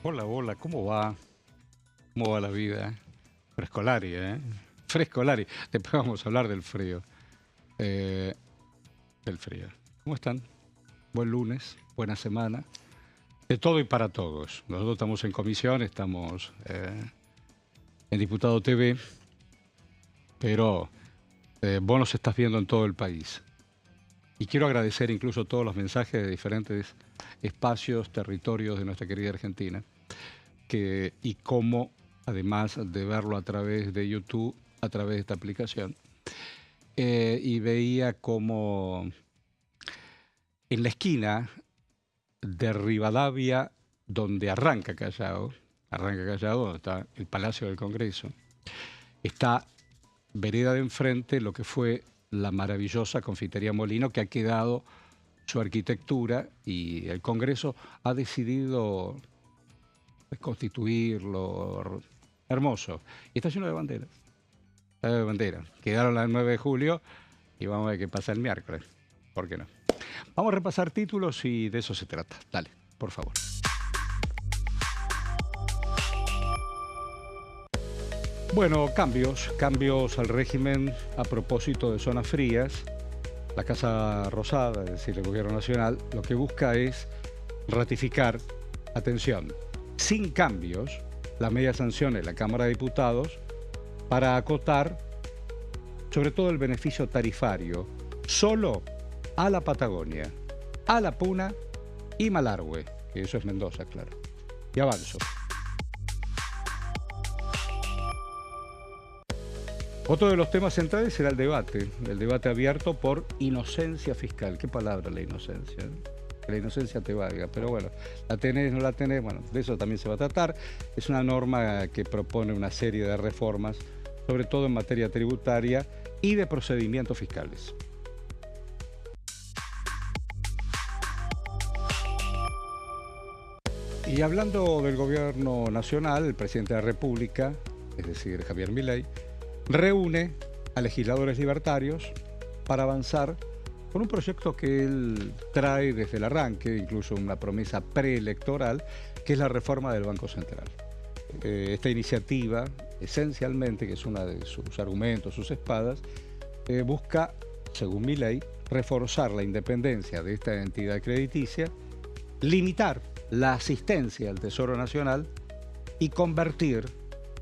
Hola, hola, ¿cómo va? ¿Cómo va la vida? Frescolari, ¿eh? Frescolari. Después vamos a hablar del frío. Eh, del frío. ¿Cómo están? Buen lunes, buena semana. De todo y para todos. Nosotros estamos en comisión, estamos en Diputado TV, pero vos nos estás viendo en todo el país. Y quiero agradecer incluso todos los mensajes de diferentes espacios, territorios de nuestra querida Argentina, y cómo, además de verlo a través de YouTube, a través de esta aplicación, y veía como en la esquina de Rivadavia, donde arranca Callao, donde está el Palacio del Congreso, está vereda de enfrente lo que fue la maravillosa Confitería Molino, que ha quedado su arquitectura, y el Congreso ha decidido reconstituirlo. Hermoso. Y está lleno de banderas. Quedaron las 9 de julio y vamos a ver qué pasa el miércoles. ¿Por qué no? Vamos a repasar títulos y de eso se trata. Dale, por favor. Bueno, cambios al régimen a propósito de zonas frías. La Casa Rosada, es decir, el Gobierno Nacional, lo que busca es ratificar, atención, sin cambios, las medias sanciones de la Cámara de Diputados para acotar, sobre todo el beneficio tarifario, solo a la Patagonia, a la Puna y Malargüe, que eso es Mendoza, claro. Y avanzo. Otro de los temas centrales será el debate abierto por inocencia fiscal. ¿Qué palabra la inocencia? Que la inocencia te valga, pero bueno, la tenés, no la tenés, bueno, de eso también se va a tratar. Es una norma que propone una serie de reformas, sobre todo en materia tributaria y de procedimientos fiscales. Y hablando del gobierno nacional, el presidente de la República, es decir, Javier Milei, reúne a legisladores libertarios para avanzar con un proyecto que él trae desde el arranque, incluso una promesa preelectoral, que es la reforma del Banco Central. Esta iniciativa, esencialmente, que es uno de sus argumentos, sus espadas, busca, según Milei, reforzar la independencia de esta entidad crediticia, limitar la asistencia al Tesoro Nacional y convertir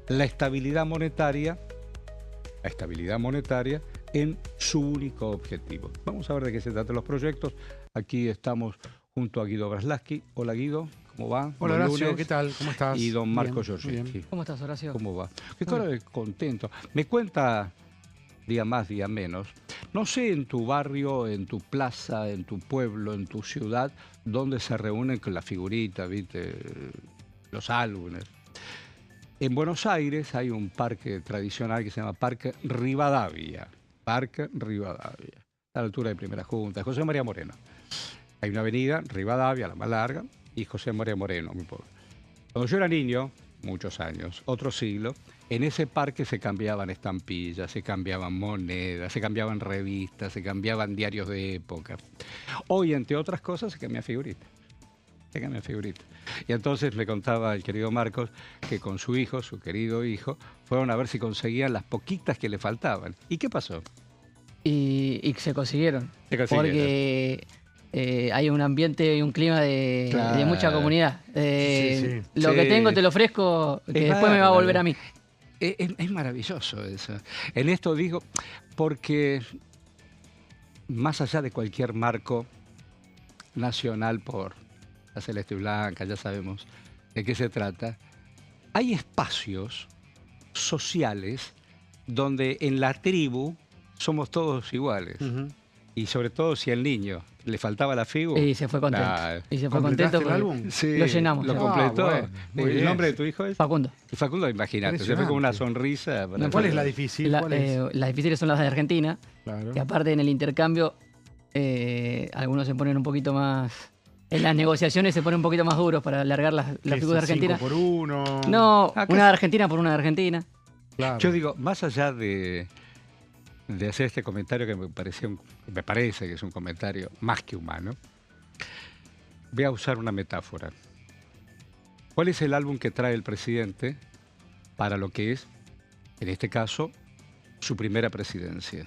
la estabilidad monetaria en su único objetivo. Vamos a ver de qué se tratan los proyectos. Aquí estamos junto a Guido Braslavsky. Hola Guido, ¿cómo va? Hola Horacio, ¿qué tal? ¿Cómo estás? Y don Marco Giorgetti. ¿Cómo estás, Horacio? ¿Cómo va? Qué cara de contento. Me cuenta, día más, día menos, no sé en tu barrio, en tu plaza, en tu pueblo, en tu ciudad, dónde se reúnen con la figurita, ¿viste? Los álbumes. En Buenos Aires hay un parque tradicional que se llama Parque Rivadavia. Parque Rivadavia. A la altura de Primera Junta. José María Moreno. Hay una avenida, Rivadavia, la más larga, y José María Moreno, mi pueblo. Cuando yo era niño, muchos años, otro siglo, en ese parque se cambiaban estampillas, se cambiaban monedas, se cambiaban revistas, se cambiaban diarios de época. Hoy, entre otras cosas, se cambia figurita. Y entonces me contaba el querido Marcos que con su hijo, su querido hijo, fueron a ver si conseguían las poquitas que le faltaban. ¿Y qué pasó? Y se consiguieron. Porque hay un ambiente y un clima de mucha comunidad. Lo que tengo te lo ofrezco, que después me va a volver a mí. Es maravilloso eso. En esto digo, porque más allá de cualquier marco nacional por la celeste y blanca, ya sabemos de qué se trata, hay espacios sociales donde en la tribu somos todos iguales. Y sobre todo si al niño le faltaba la figu. Y se fue contento. Y se fue contento el álbum. Sí, lo llenamos. Lo completó. Bueno, ¿El nombre de tu hijo es? Facundo. Facundo, imagínate, se fue con una sonrisa. ¿Cuál es la difícil? Las difíciles son las de Argentina. Claro. Que aparte en el intercambio, algunos se ponen un poquito más... En las negociaciones se ponen un poquito más duros para alargar las figuras de Argentina. 5 por 1. No, una de Argentina por una de Argentina. Claro. Yo digo, más allá de hacer este comentario que me parece que es un comentario más que humano, voy a usar una metáfora. ¿Cuál es el álbum que trae el presidente para lo que es, en este caso, su primera presidencia?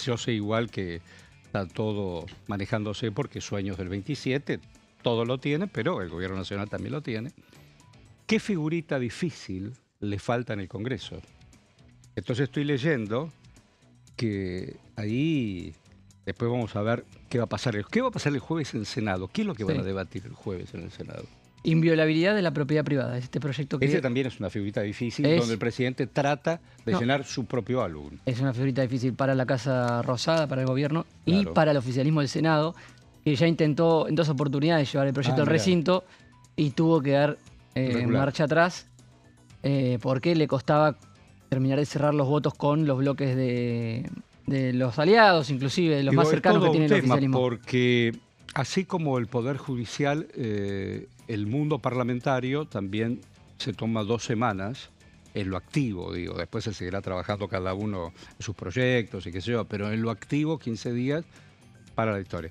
Yo sé igual que está todo manejándose porque sueños del 27, todo lo tiene, pero el gobierno nacional también lo tiene. ¿Qué figurita difícil le falta en el Congreso? Entonces estoy leyendo que ahí después vamos a ver qué va a pasar. ¿Qué va a pasar el jueves en el Senado? ¿Qué es lo que van a debatir el jueves en el Senado? Inviolabilidad de la propiedad privada, este proyecto que... Ese también es una figurita difícil, donde el presidente trata de llenar su propio álbum. Es una figurita difícil para la Casa Rosada, para el gobierno, y para el oficialismo del Senado, que ya intentó en 2 oportunidades llevar el proyecto al recinto y tuvo que dar marcha atrás porque le costaba terminar de cerrar los votos con los bloques de los aliados, inclusive de los más cercanos que tiene el oficialismo. Porque así como el Poder Judicial, el mundo parlamentario también se toma 2 semanas en lo activo, digo. Después se seguirá trabajando cada uno en sus proyectos y qué sé yo, pero en lo activo 15 días para la historia.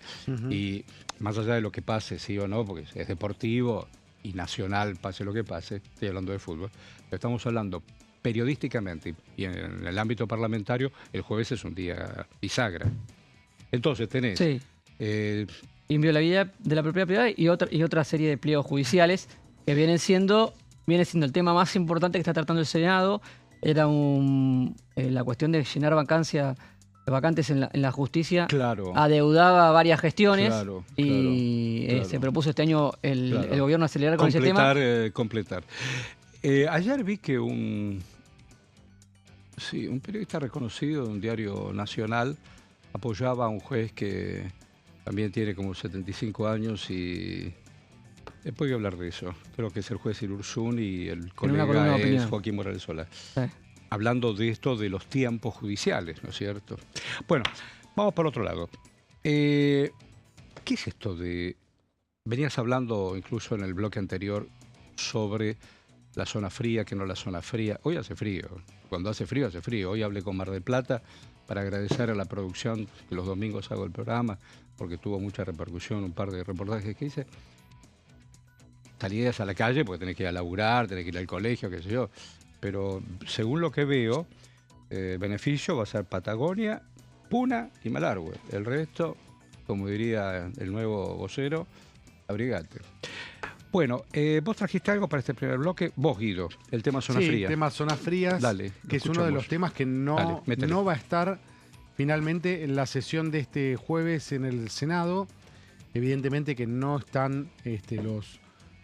Y más allá de lo que pase, sí o no, porque es deportivo y nacional, pase lo que pase, estoy hablando de fútbol, pero estamos hablando periodísticamente y en el ámbito parlamentario, el jueves es un día bisagra. Entonces tenés... Sí. Inviolabilidad de la propiedad privada y otra serie de pliegos judiciales que viene siendo el tema más importante que está tratando el Senado. Era la cuestión de llenar vacantes en la justicia. Claro. Adeudaba varias gestiones y se propuso este año el gobierno acelerar con ese tema. Completar. Ayer vi que un periodista reconocido de un diario nacional apoyaba a un juez que también tiene como 75 años y después hay que hablar de eso. Creo que es el juez Irurzun y el colega es Joaquín Morales Solá. Sí. Hablando de esto de los tiempos judiciales, ¿no es cierto? Bueno, vamos por otro lado. ¿Qué es esto de...? Venías hablando incluso en el bloque anterior sobre la zona fría, que no la zona fría. Hoy hace frío. Cuando hace frío, hace frío. Hoy hablé con Mar del Plata para agradecer a la producción, que los domingos hago el programa, porque tuvo mucha repercusión, un par de reportajes que hice. Salías a la calle porque tenés que ir a laburar, tenés que ir al colegio, qué sé yo. Pero según lo que veo, beneficio va a ser Patagonia, Puna y Malargüe. El resto, como diría el nuevo vocero, abrigate. Bueno, vos trajiste algo para este primer bloque. Vos, Guido, el tema Zona Fría. Sí, el tema Zonas Frías, que es uno de los temas que no va a estar finalmente en la sesión de este jueves en el Senado. Evidentemente que no están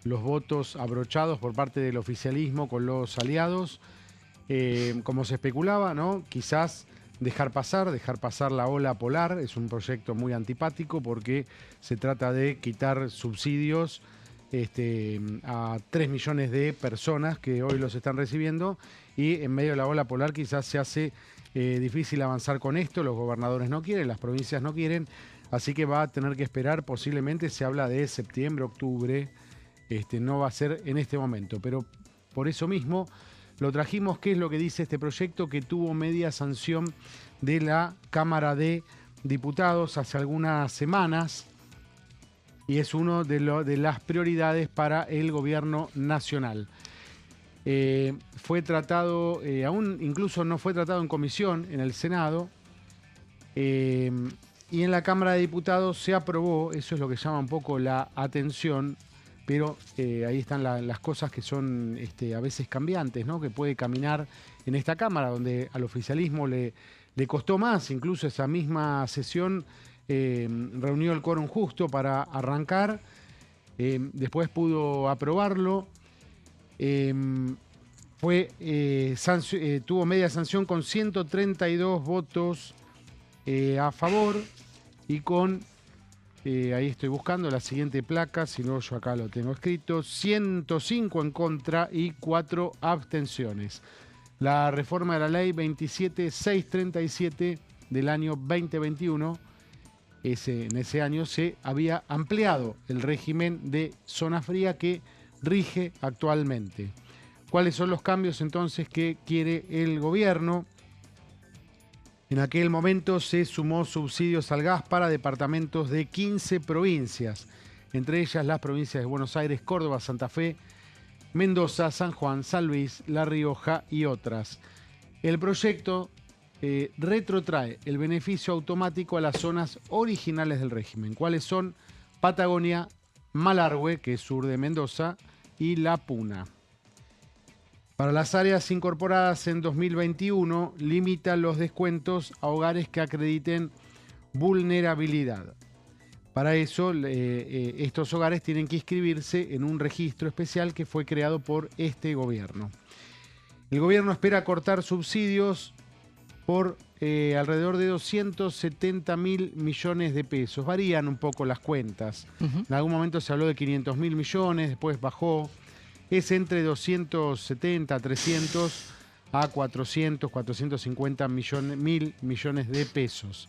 los votos abrochados por parte del oficialismo con los aliados. Como se especulaba, ¿no? Quizás dejar pasar la ola polar. Es un proyecto muy antipático porque se trata de quitar subsidios a 3 millones de personas que hoy los están recibiendo, y en medio de la ola polar quizás se hace difícil avanzar con esto. Los gobernadores no quieren, las provincias no quieren, así que va a tener que esperar. Posiblemente se habla de septiembre, octubre, no va a ser en este momento, pero por eso mismo lo trajimos. ¿Qué es lo que dice este proyecto? Que tuvo media sanción de la Cámara de Diputados hace algunas semanas, y es uno de las prioridades para el gobierno nacional. Fue tratado, incluso no fue tratado en comisión en el Senado, y en la Cámara de Diputados se aprobó. Eso es lo que llama un poco la atención, pero ahí están las cosas que son a veces cambiantes, ¿no? Que puede caminar en esta Cámara, donde al oficialismo le costó más. Incluso esa misma sesión reunió el quórum justo para arrancar, después pudo aprobarlo, tuvo media sanción con 132 votos a favor y con, ahí estoy buscando la siguiente placa, si no yo acá lo tengo escrito, 105 en contra y 4 abstenciones. La reforma de la ley 27637 del año 2021, en ese año se había ampliado el régimen de zona fría que rige actualmente. ¿Cuáles son los cambios entonces que quiere el gobierno? En aquel momento se sumó subsidios al gas para departamentos de 15 provincias, entre ellas las provincias de Buenos Aires, Córdoba, Santa Fe, Mendoza, San Juan, San Luis, La Rioja y otras. El proyecto retrotrae el beneficio automático a las zonas originales del régimen. ¿Cuáles son? Patagonia, Malargüe, que es sur de Mendoza, y La Puna. Para las áreas incorporadas en 2021, limita los descuentos a hogares que acrediten vulnerabilidad. Para eso, estos hogares tienen que inscribirse en un registro especial que fue creado por este gobierno. El gobierno espera cortar subsidios por alrededor de 270.000 millones de pesos. Varían un poco las cuentas. En algún momento se habló de 500.000 millones, después bajó. Es entre 270, 300 a 400, 450 mil millones de pesos.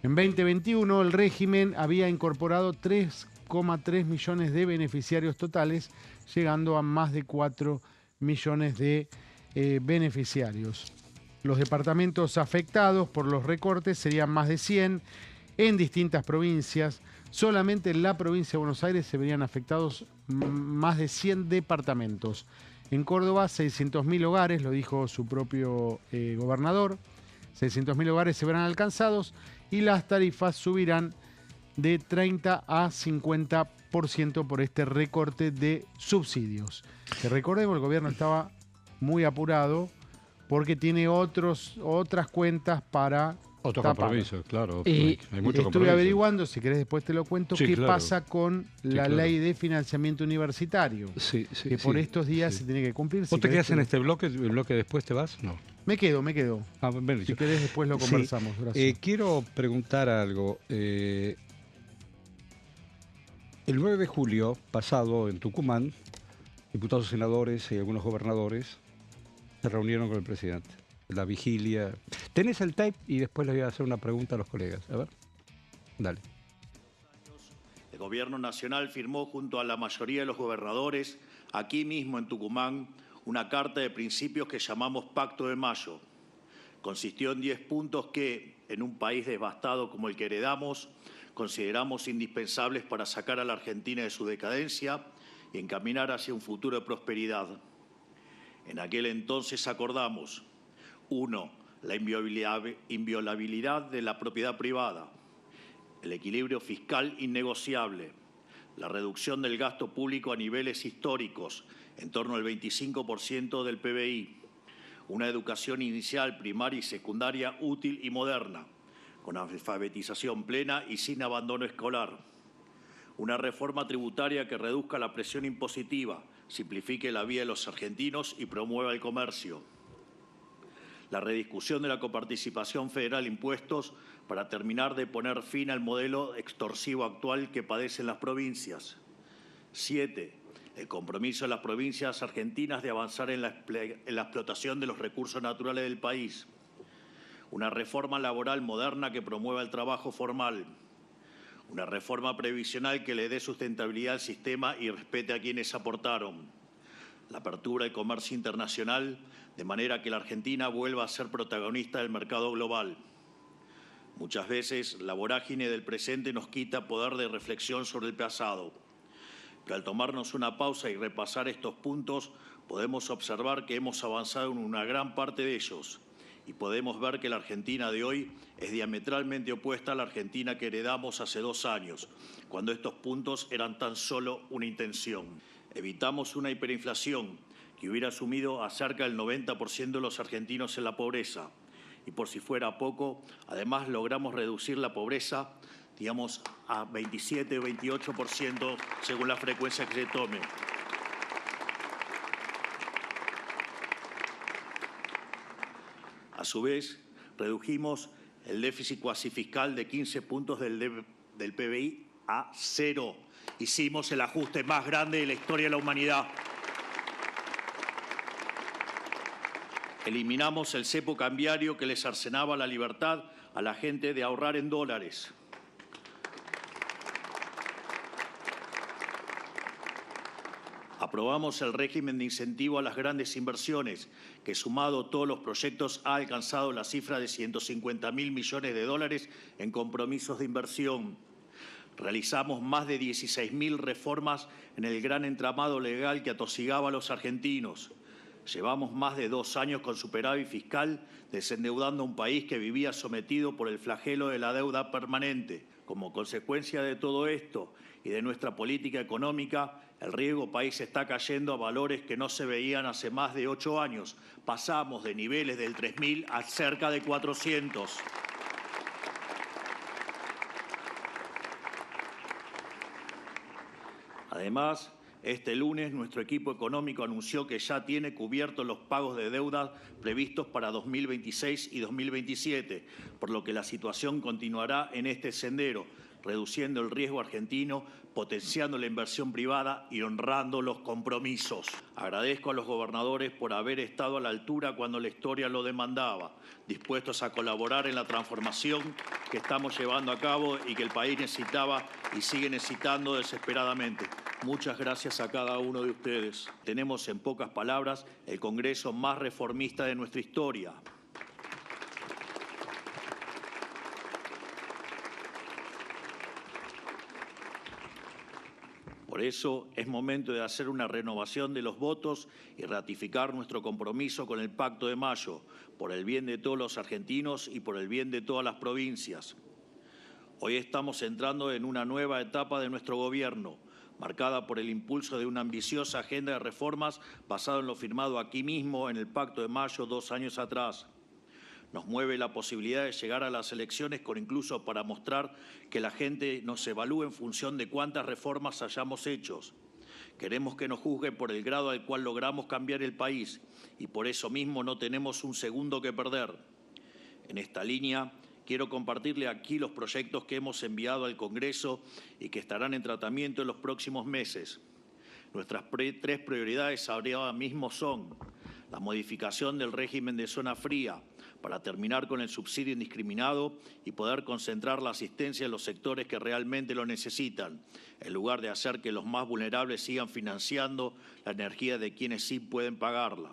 En 2021 el régimen había incorporado 3,3 millones de beneficiarios totales, llegando a más de 4 millones de beneficiarios. Los departamentos afectados por los recortes serían más de 100 en distintas provincias. Solamente en la provincia de Buenos Aires se verían afectados más de 100 departamentos. En Córdoba, 600.000 hogares, lo dijo su propio gobernador. 600.000 hogares se verán alcanzados y las tarifas subirán de 30 a 50% por este recorte de subsidios. Que recordemos, el gobierno estaba muy apurado porque tiene otras cuentas para otros compromisos, claro. Y hay mucho estuve averiguando, si querés después te lo cuento, qué pasa con la ley de financiamiento universitario. Que por estos días se tiene que cumplir. ¿Vos te quedás en este bloque? ¿El bloque después te vas? No. Me quedo. Bueno, si querés después lo conversamos. Gracias. Quiero preguntar algo. El 9 de julio pasado en Tucumán, diputados, senadores y algunos gobernadores se reunieron con el presidente. La vigilia. Tenés el tape y después les voy a hacer una pregunta a los colegas. A ver. Dale. El gobierno nacional firmó junto a la mayoría de los gobernadores, aquí mismo en Tucumán, una carta de principios que llamamos Pacto de Mayo. Consistió en 10 puntos que, en un país devastado como el que heredamos, consideramos indispensables para sacar a la Argentina de su decadencia y encaminar hacia un futuro de prosperidad. En aquel entonces acordamos: 1. La inviolabilidad de la propiedad privada, el equilibrio fiscal innegociable, la reducción del gasto público a niveles históricos, en torno al 25% del PBI, una educación inicial, primaria y secundaria útil y moderna, con alfabetización plena y sin abandono escolar, una reforma tributaria que reduzca la presión impositiva, simplifique la vida de los argentinos y promueva el comercio, la rediscusión de la coparticipación federal impuestos para terminar de poner fin al modelo extorsivo actual que padecen las provincias. 7. El compromiso de las provincias argentinas de avanzar en la explotación de los recursos naturales del país. Una reforma laboral moderna que promueva el trabajo formal. Una reforma previsional que le dé sustentabilidad al sistema y respete a quienes aportaron. La apertura del comercio internacional, de manera que la Argentina vuelva a ser protagonista del mercado global. Muchas veces la vorágine del presente nos quita poder de reflexión sobre el pasado. Pero al tomarnos una pausa y repasar estos puntos, podemos observar que hemos avanzado en una gran parte de ellos y podemos ver que la Argentina de hoy es diametralmente opuesta a la Argentina que heredamos hace 2 años, cuando estos puntos eran tan solo una intención. Evitamos una hiperinflación que hubiera sumido a cerca del 90% de los argentinos en la pobreza. Y por si fuera poco, además logramos reducir la pobreza, digamos, a 27 o 28% según la frecuencia que se tome. A su vez, redujimos el déficit cuasi fiscal de 15 puntos del PBI a 0. Hicimos el ajuste más grande de la historia de la humanidad. Eliminamos el cepo cambiario que le cercenaba la libertad a la gente de ahorrar en dólares. Aprobamos el régimen de incentivo a las grandes inversiones, que sumado a todos los proyectos ha alcanzado la cifra de 150.000 millones de dólares en compromisos de inversión. Realizamos más de 16.000 reformas en el gran entramado legal que atosigaba a los argentinos. Llevamos más de 2 años con superávit fiscal, desendeudando a un país que vivía sometido por el flagelo de la deuda permanente. Como consecuencia de todo esto y de nuestra política económica, el riesgo país está cayendo a valores que no se veían hace más de 8 años. Pasamos de niveles del 3.000 a cerca de 400. Además, este lunes nuestro equipo económico anunció que ya tiene cubiertos los pagos de deuda previstos para 2026 y 2027, por lo que la situación continuará en este sendero, reduciendo el riesgo argentino, potenciando la inversión privada y honrando los compromisos. Agradezco a los gobernadores por haber estado a la altura cuando la historia lo demandaba, dispuestos a colaborar en la transformación que estamos llevando a cabo y que el país necesitaba y sigue necesitando desesperadamente. Muchas gracias a cada uno de ustedes. Tenemos, en pocas palabras, el Congreso más reformista de nuestra historia. Por eso es momento de hacer una renovación de los votos y ratificar nuestro compromiso con el Pacto de Mayo, por el bien de todos los argentinos y por el bien de todas las provincias. Hoy estamos entrando en una nueva etapa de nuestro gobierno, marcada por el impulso de una ambiciosa agenda de reformas basada en lo firmado aquí mismo en el Pacto de Mayo 2 años atrás. Nos mueve la posibilidad de llegar a las elecciones con incluso para mostrar que la gente nos evalúe en función de cuántas reformas hayamos hecho. Queremos que nos juzguen por el grado al cual logramos cambiar el país y por eso mismo no tenemos un segundo que perder. En esta línea, quiero compartirle aquí los proyectos que hemos enviado al Congreso y que estarán en tratamiento en los próximos meses. Nuestras 3 prioridades ahora mismo son la modificación del régimen de zona fría para terminar con el subsidio indiscriminado y poder concentrar la asistencia en los sectores que realmente lo necesitan, en lugar de hacer que los más vulnerables sigan financiando la energía de quienes sí pueden pagarla.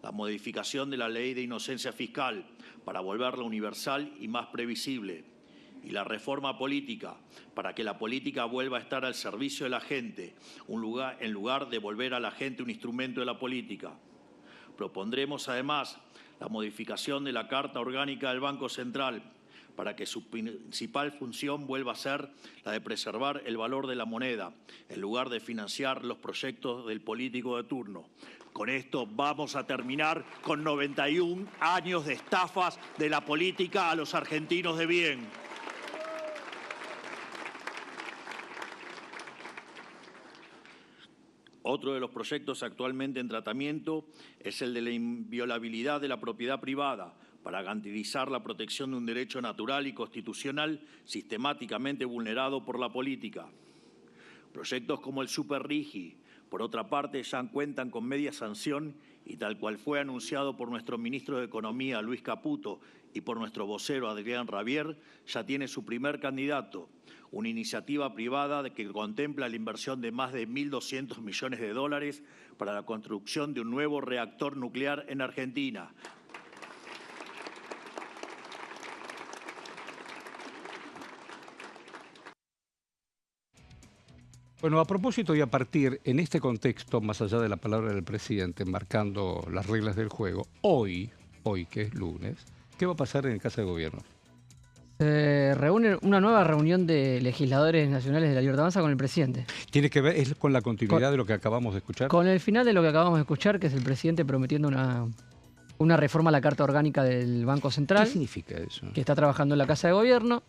La modificación de la ley de inocencia fiscal para volverla universal y más previsible. Y la reforma política para que la política vuelva a estar al servicio de la gente, en lugar de volver a la gente un instrumento de la política. Propondremos además la modificación de la Carta Orgánica del Banco Central para que su principal función vuelva a ser la de preservar el valor de la moneda, en lugar de financiar los proyectos del político de turno. Con esto vamos a terminar con 91 años de estafas de la política a los argentinos de bien. Otro de los proyectos actualmente en tratamiento es el de la inviolabilidad de la propiedad privada para garantizar la protección de un derecho natural y constitucional sistemáticamente vulnerado por la política. Proyectos como el Superrigi, por otra parte, ya cuentan con media sanción y tal cual fue anunciado por nuestro ministro de Economía, Luis Caputo, y por nuestro vocero, Adrián Rabier, ya tiene su primer candidato, una iniciativa privada que contempla la inversión de más de 1.200 millones de dólares para la construcción de un nuevo reactor nuclear en Argentina. Bueno, a propósito y a partir, en este contexto, más allá de la palabra del presidente, marcando las reglas del juego, hoy que es lunes, ¿qué va a pasar en Casa de Gobierno? Se reúne una nueva reunión de legisladores nacionales de La Libertad Avanza con el presidente. ¿Tiene que ver es con la continuidad de lo que acabamos de escuchar? Con el final de lo que acabamos de escuchar, que es el presidente prometiendo una reforma a la Carta Orgánica del Banco Central. ¿Qué significa eso? Que está trabajando en la Casa de Gobierno.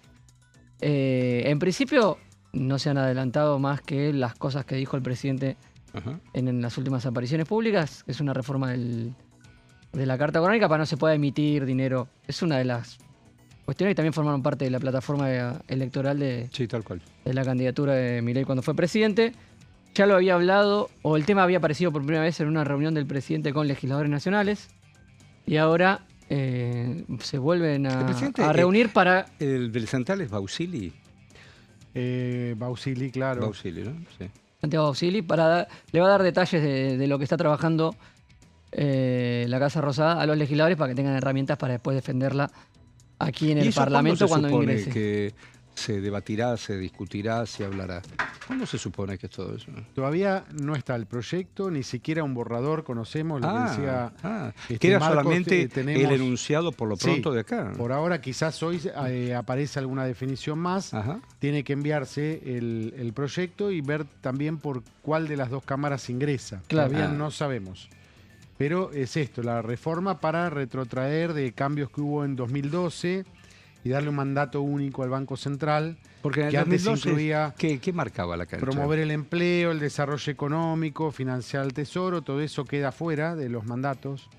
En principio no se han adelantado más que las cosas que dijo el presidente en las últimas apariciones públicas. Es una reforma de la Carta Orgánica para no se pueda emitir dinero. Es una de las cuestiones que también formaron parte de la plataforma electoral de la candidatura de Milei cuando fue presidente. Ya lo había hablado, o el tema había aparecido por primera vez en una reunión del presidente con legisladores nacionales, y ahora se vuelven a reunir para... ¿El del Central es Bausili? Bausili, claro. Bausili, ¿no? Sí. Santiago Bausili, le va a dar detalles de lo que está trabajando la Casa Rosada a los legisladores para que tengan herramientas para después defenderla aquí en el Parlamento cuando ingrese. Que se debatirá, se discutirá, se hablará. ¿Cómo se supone que es todo eso? Todavía no está el proyecto, ni siquiera un borrador conocemos, lo que decía... que era Marcos, solamente el enunciado por lo pronto de acá. Por ahora quizás hoy aparece alguna definición más. Tiene que enviarse el proyecto y ver también por cuál de las dos cámaras ingresa. Claro. Todavía no sabemos. Pero es esto, la reforma para retrotraer de cambios que hubo en 2012 y darle un mandato único al Banco Central. Porque en el 2012 incluía ¿qué marcaba la cancha? Promover el empleo, el desarrollo económico, financiar el tesoro, todo eso queda fuera de los mandatos,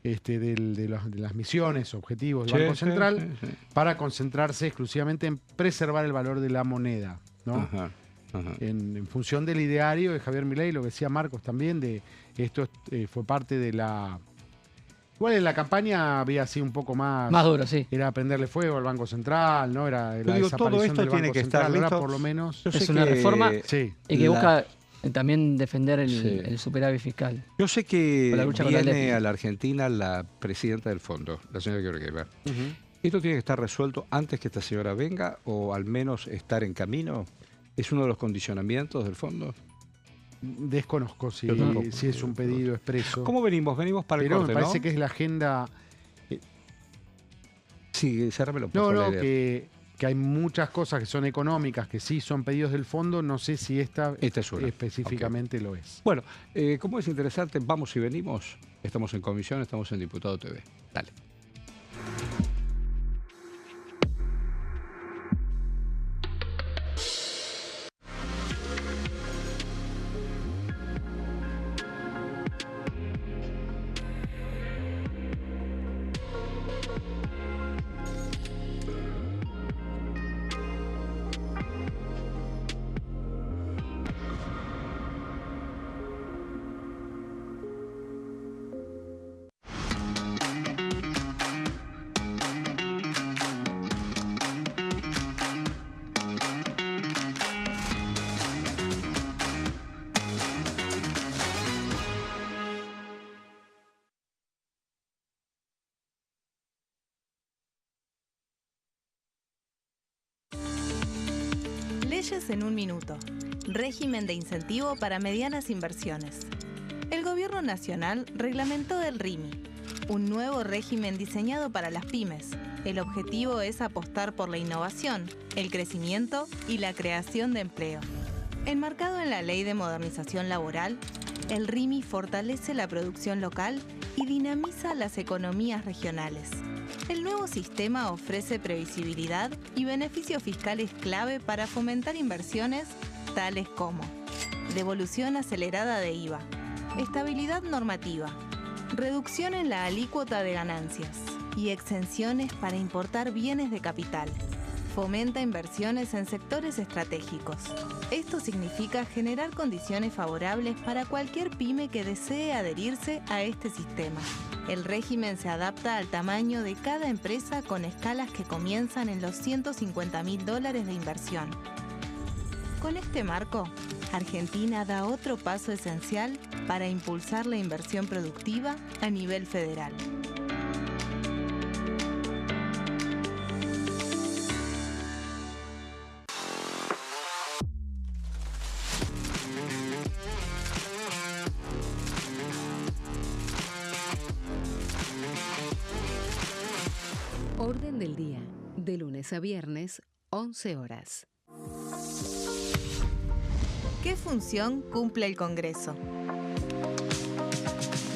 de las misiones, objetivos del Banco Central, para concentrarse exclusivamente en preservar el valor de la moneda, ¿no? En función del ideario de Javier Milei, lo que decía Marcos también, de esto fue parte de la... Igual en la campaña había así un poco más duro, sí. Era prenderle fuego al Banco Central, ¿no? Era la desaparición todo esto del tiene Banco que Central. estar listo. Ahora por lo menos es una reforma y que busca también defender el superávit fiscal. Yo sé que viene a la Argentina la presidenta del fondo, la señora Georgieva. ¿Esto tiene que estar resuelto antes que esta señora venga o al menos estar en camino? ¿Es uno de los condicionamientos del fondo? Desconozco si es un pedido expreso. ¿Cómo venimos? Venimos para el corte, me parece que es la agenda... Sí, cérramelo. Que hay muchas cosas que son económicas, que sí son pedidos del fondo. No sé si esta es una. Específicamente lo es. Bueno, como es interesante, vamos y venimos. Estamos en comisión, estamos en Diputado TV. Dale. Leyes en un minuto. Régimen de incentivo para medianas inversiones. El Gobierno Nacional reglamentó el RIMI, un nuevo régimen diseñado para las pymes. El objetivo es apostar por la innovación, el crecimiento y la creación de empleo. Enmarcado en la Ley de Modernización Laboral, el RIMI fortalece la producción local y dinamiza las economías regionales. El nuevo sistema ofrece previsibilidad y beneficios fiscales clave para fomentar inversiones tales como devolución acelerada de IVA, estabilidad normativa, reducción en la alícuota de ganancias y exenciones para importar bienes de capital. Fomenta inversiones en sectores estratégicos. Esto significa generar condiciones favorables para cualquier pyme que desee adherirse a este sistema. El régimen se adapta al tamaño de cada empresa con escalas que comienzan en los $150.000 de inversión. Con este marco, Argentina da otro paso esencial para impulsar la inversión productiva a nivel federal. Orden del día, de lunes a viernes, 11 horas. ¿Qué función cumple el Congreso?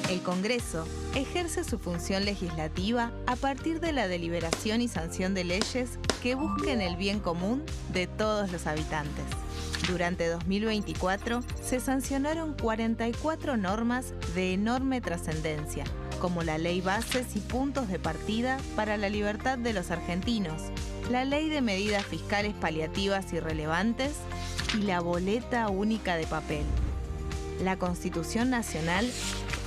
El Congreso ejerce su función legislativa a partir de la deliberación y sanción de leyes que busquen el bien común de todos los habitantes. Durante 2024 se sancionaron 44 normas de enorme trascendencia, como la Ley Bases y Puntos de Partida para la Libertad de los Argentinos, la Ley de Medidas Fiscales Paliativas y Relevantes y la Boleta Única de Papel. La Constitución Nacional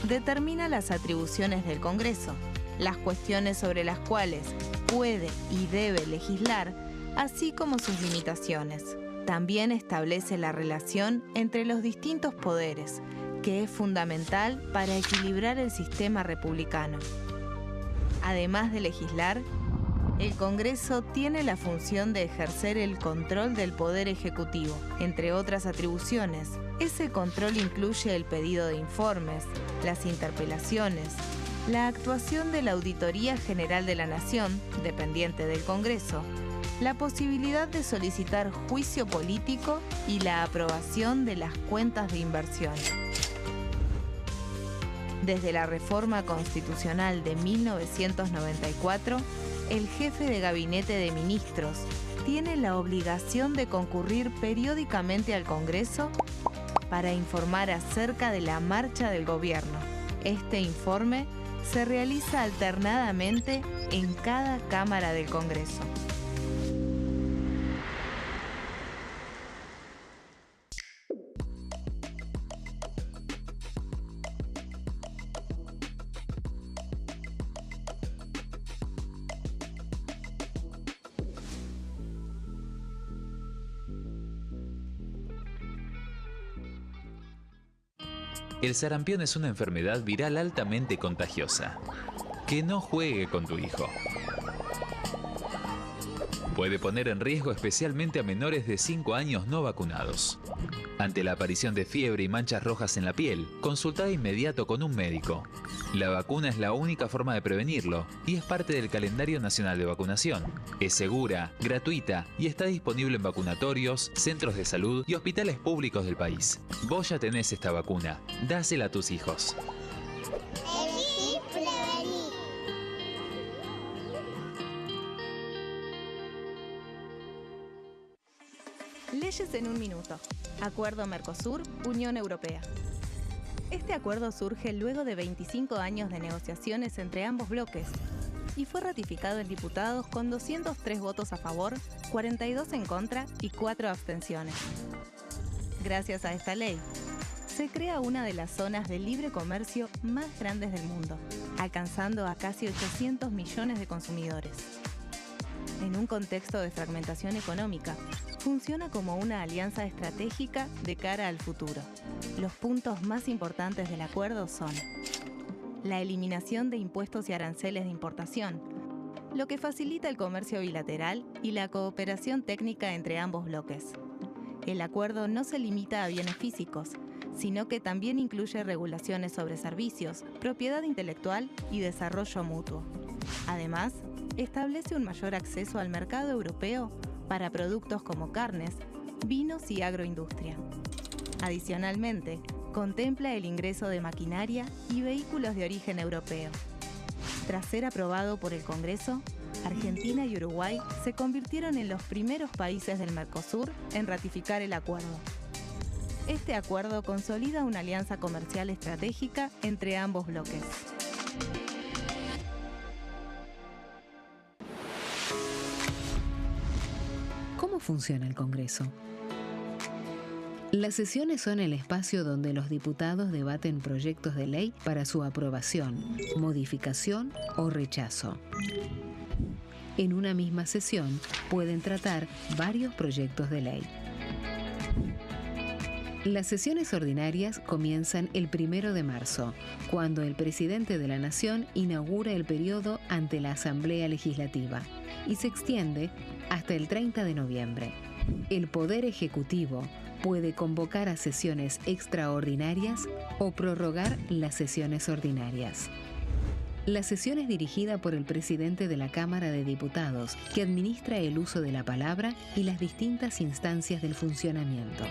determina las atribuciones del Congreso, las cuestiones sobre las cuales puede y debe legislar, así como sus limitaciones. También establece la relación entre los distintos poderes, que es fundamental para equilibrar el sistema republicano. Además de legislar, El Congreso tiene la función de ejercer el control del Poder Ejecutivo, entre otras atribuciones. Ese control incluye el pedido de informes, las interpelaciones, la actuación de la Auditoría General de la Nación, dependiente del Congreso, la posibilidad de solicitar juicio político y la aprobación de las cuentas de inversión. Desde la reforma constitucional de 1994, el jefe de gabinete de ministros tiene la obligación de concurrir periódicamente al Congreso para informar acerca de la marcha del gobierno. Este informe se realiza alternadamente en cada Cámara del Congreso. El sarampión es una enfermedad viral altamente contagiosa. Que no juegue con tu hijo. Puede poner en riesgo especialmente a menores de 5 años no vacunados. Ante la aparición de fiebre y manchas rojas en la piel, consulta de inmediato con un médico. La vacuna es la única forma de prevenirlo y es parte del calendario nacional de vacunación. Es segura, gratuita y está disponible en vacunatorios, centros de salud y hospitales públicos del país. Vos ya tenés esta vacuna, dásela a tus hijos. Leyes en un minuto. Acuerdo Mercosur-Unión Europea. Este acuerdo surge luego de 25 años de negociaciones entre ambos bloques y fue ratificado en diputados con 203 votos a favor, 42 en contra y 4 abstenciones. Gracias a esta ley, se crea una de las zonas de libre comercio más grandes del mundo, alcanzando a casi 800 millones de consumidores. En un contexto de fragmentación económica, funciona como una alianza estratégica de cara al futuro. Los puntos más importantes del acuerdo son la eliminación de impuestos y aranceles de importación, lo que facilita el comercio bilateral y la cooperación técnica entre ambos bloques. El acuerdo no se limita a bienes físicos, sino que también incluye regulaciones sobre servicios, propiedad intelectual y desarrollo mutuo. Además, establece un mayor acceso al mercado europeo para productos como carnes, vinos y agroindustria. Adicionalmente, contempla el ingreso de maquinaria y vehículos de origen europeo. Tras ser aprobado por el Congreso, Argentina y Uruguay se convirtieron en los primeros países del Mercosur en ratificar el acuerdo. Este acuerdo consolida una alianza comercial estratégica entre ambos bloques. ¿Cómo funciona el Congreso? Las sesiones son el espacio donde los diputados debaten proyectos de ley para su aprobación, modificación o rechazo. En una misma sesión pueden tratar varios proyectos de ley. Las sesiones ordinarias comienzan el 1 de marzo, cuando el presidente de la Nación inaugura el periodo ante la Asamblea Legislativa, y se extiende hasta el 30 de noviembre. El Poder Ejecutivo puede convocar a sesiones extraordinarias o prorrogar las sesiones ordinarias. La sesión es dirigida por el presidente de la Cámara de Diputados, que administra el uso de la palabra y las distintas instancias del funcionamiento.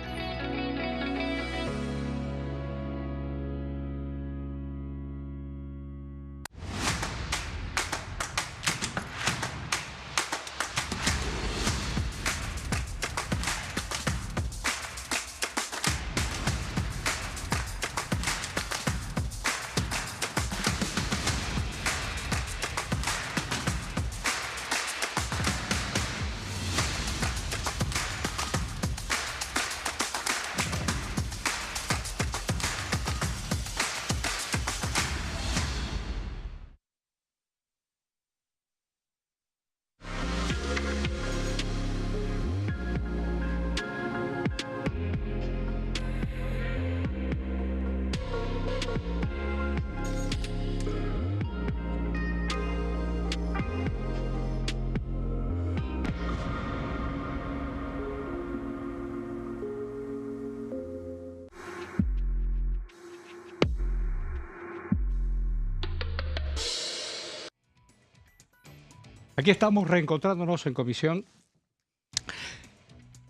Aquí estamos reencontrándonos en comisión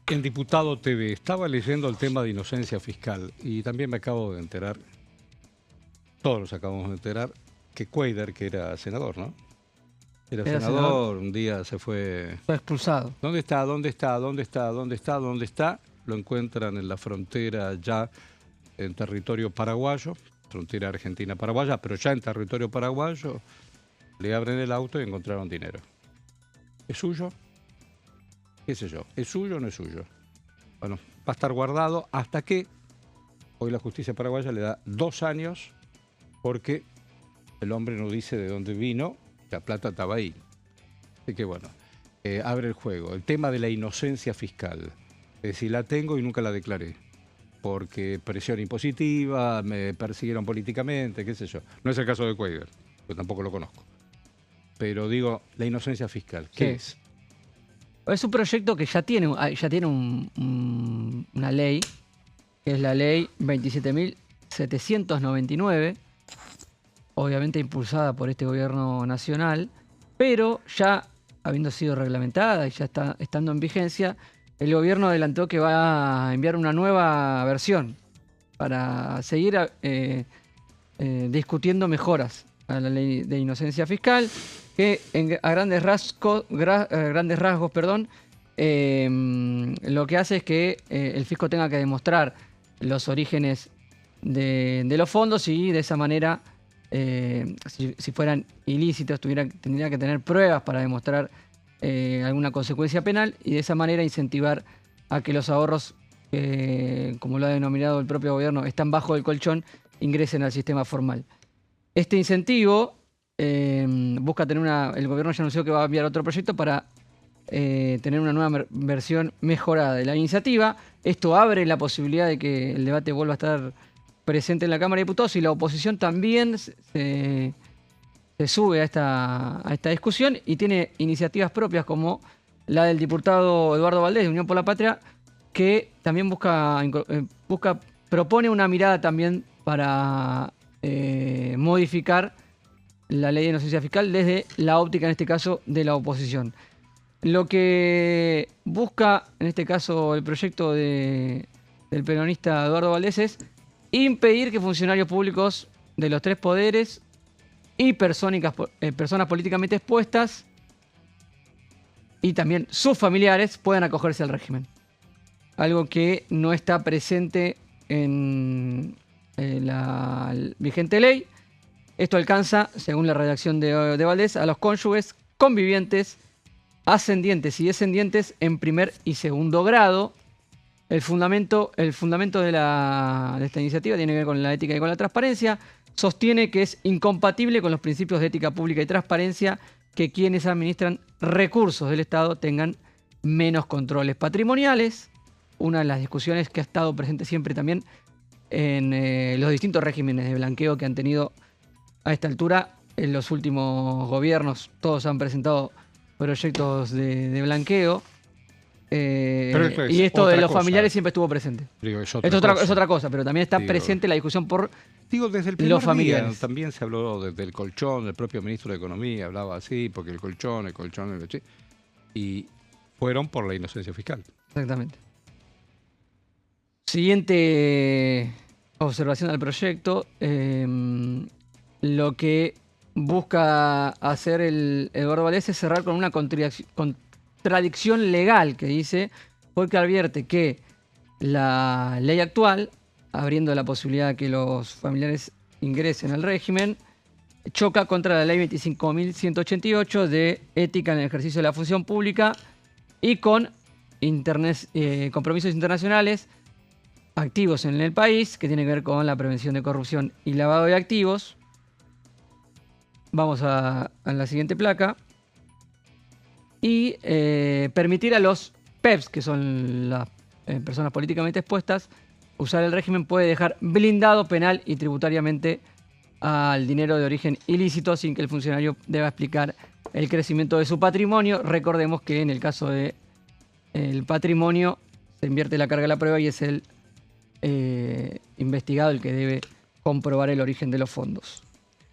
en Diputado TV. Estaba leyendo el tema de inocencia fiscal y también me acabo de enterar, todos nos acabamos de enterar, que Cuéllar, que era senador, ¿no? Era senador, un día se fue... Fue expulsado. ¿Dónde está? ¿Dónde está? ¿Dónde está? ¿Dónde está? ¿Dónde está? Lo encuentran en la frontera ya en territorio paraguayo, frontera argentina-paraguaya, pero ya en territorio paraguayo, le abren el auto y encontraron dinero. ¿Es suyo? ¿Qué sé yo? ¿Es suyo o no es suyo? Bueno, va a estar guardado hasta que hoy la justicia paraguaya le da 2 años porque el hombre no dice de dónde vino, la plata estaba ahí. Así que bueno, abre el juego. El tema de la inocencia fiscal. Es decir, la tengo y nunca la declaré. Porque presión impositiva, me persiguieron políticamente, qué sé yo. No es el caso de Cuéllar, yo tampoco lo conozco. Pero digo, la inocencia fiscal, ¿qué es? Es un proyecto que ya tiene una ley, que es la ley 27.799, obviamente impulsada por este gobierno nacional, pero ya habiendo sido reglamentada y ya estando en vigencia, el gobierno adelantó que va a enviar una nueva versión para seguir discutiendo mejoras a la ley de inocencia fiscal, que a grandes rasgos, lo que hace es que el fisco tenga que demostrar los orígenes de los fondos y de esa manera, si fueran ilícitos, tendría que tener pruebas para demostrar alguna consecuencia penal y de esa manera incentivar a que los ahorros, como lo ha denominado el propio gobierno, están bajo el colchón, ingresen al sistema formal. Este incentivo busca tener el gobierno ya anunció que va a enviar otro proyecto para tener una nueva versión mejorada de la iniciativa. Esto abre la posibilidad de que el debate vuelva a estar presente en la Cámara de Diputados y la oposición también se sube a esta discusión y tiene iniciativas propias como la del diputado Eduardo Valdés de Unión por la Patria, que también propone una mirada también para modificar la ley de inocencia fiscal desde la óptica, en este caso, de la oposición. Lo que busca, en este caso, el proyecto del peronista Eduardo Valdés es impedir que funcionarios públicos de los 3 poderes y personas políticamente expuestas y también sus familiares puedan acogerse al régimen. Algo que no está presente en la vigente ley. Esto alcanza, según la redacción de Valdés, a los cónyuges, convivientes, ascendientes y descendientes en primer y segundo grado. El fundamento de esta iniciativa tiene que ver con la ética y con la transparencia. Sostiene que es incompatible con los principios de ética pública y transparencia que quienes administran recursos del Estado tengan menos controles patrimoniales. Una de las discusiones que ha estado presente siempre también en los distintos regímenes de blanqueo que han tenido a esta altura en los últimos gobiernos. Todos han presentado proyectos de blanqueo. Y esto de los familiares siempre estuvo presente. Es otra cosa, pero también está presente la discusión por desde el los familiares. Día, también se habló desde el colchón, el propio ministro de Economía hablaba así, porque el colchón, y fueron por la inocencia fiscal. Exactamente. Siguiente observación al proyecto. Lo que busca hacer el Eduardo Valdés es cerrar con una contradicción legal que dice, porque advierte que la ley actual, abriendo la posibilidad de que los familiares ingresen al régimen, choca contra la ley 25.188 de ética en el ejercicio de la función pública y con compromisos internacionales activos en el país, que tiene que ver con la prevención de corrupción y lavado de activos. Vamos a la siguiente placa. Y permitir a los PEPs, que son las personas políticamente expuestas, usar el régimen puede dejar blindado penal y tributariamente al dinero de origen ilícito sin que el funcionario deba explicar el crecimiento de su patrimonio. Recordemos que en el caso del patrimonio se invierte la carga de la prueba y es el investigado el que debe comprobar el origen de los fondos.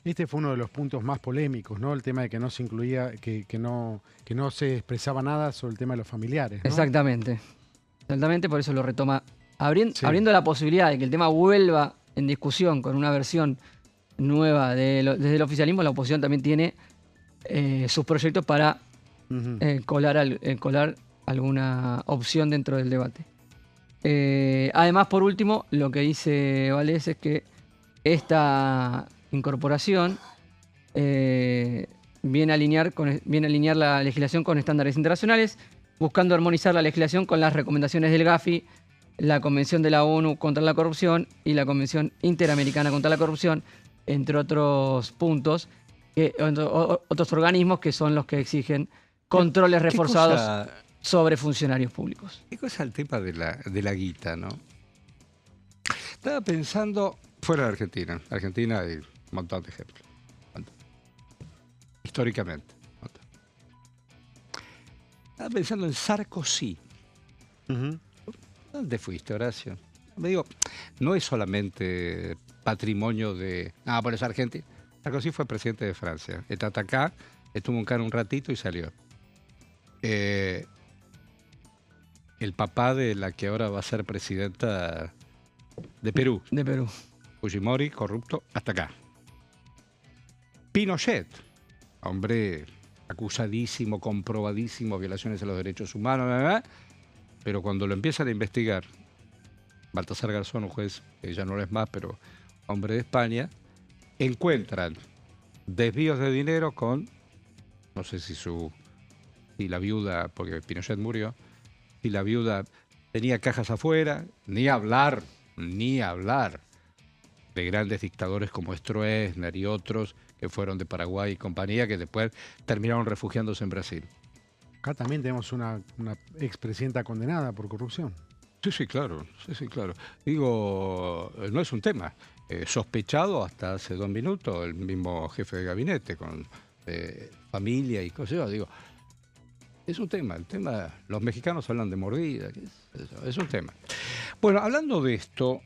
Este fue uno de los puntos más polémicos, ¿no? El tema de que no se incluía, que no se expresaba nada sobre el tema de los familiares, ¿no? Exactamente. Exactamente, por eso lo retoma. Abriendo la posibilidad de que el tema vuelva en discusión con una versión nueva desde el oficialismo, la oposición también tiene sus proyectos para colar alguna opción dentro del debate. Además, por último, lo que dice Valdés es que esta incorporación viene a alinear la legislación con estándares internacionales, buscando armonizar la legislación con las recomendaciones del Gafi, la Convención de la ONU contra la Corrupción y la Convención Interamericana contra la Corrupción, entre otros puntos, otros organismos que son los que exigen controles reforzados sobre funcionarios públicos. ¿Qué cosa el tema de la guita, no? Estaba pensando fuera de Argentina. Argentina hay un montón de ejemplos. Históricamente. Estaba pensando en Sarkozy. ¿Dónde fuiste, Horacio? Me digo, no es solamente patrimonio de... pero es Argentina. Sarkozy fue presidente de Francia. Está acá, estuvo acá un ratito y salió. El papá de la que ahora va a ser presidenta de Perú. De Perú. Fujimori, corrupto, hasta acá. Pinochet, hombre acusadísimo, comprobadísimo, violaciones a los derechos humanos, ¿verdad? Pero cuando lo empiezan a investigar, Baltasar Garzón, un juez que ya no lo es más, pero hombre de España, encuentran desvíos de dinero con, no sé si la viuda, porque Pinochet murió, si la viuda tenía cajas afuera, ni hablar de grandes dictadores como Stroessner y otros que fueron de Paraguay y compañía, que después terminaron refugiándose en Brasil. Acá también tenemos una expresidenta condenada por corrupción. Sí, claro. Digo, no es un tema. Sospechado hasta hace 2 minutos el mismo jefe de gabinete con familia y cosas. Digo, es un tema. El tema, los mexicanos hablan de mordida. Es un tema. Bueno, hablando de esto,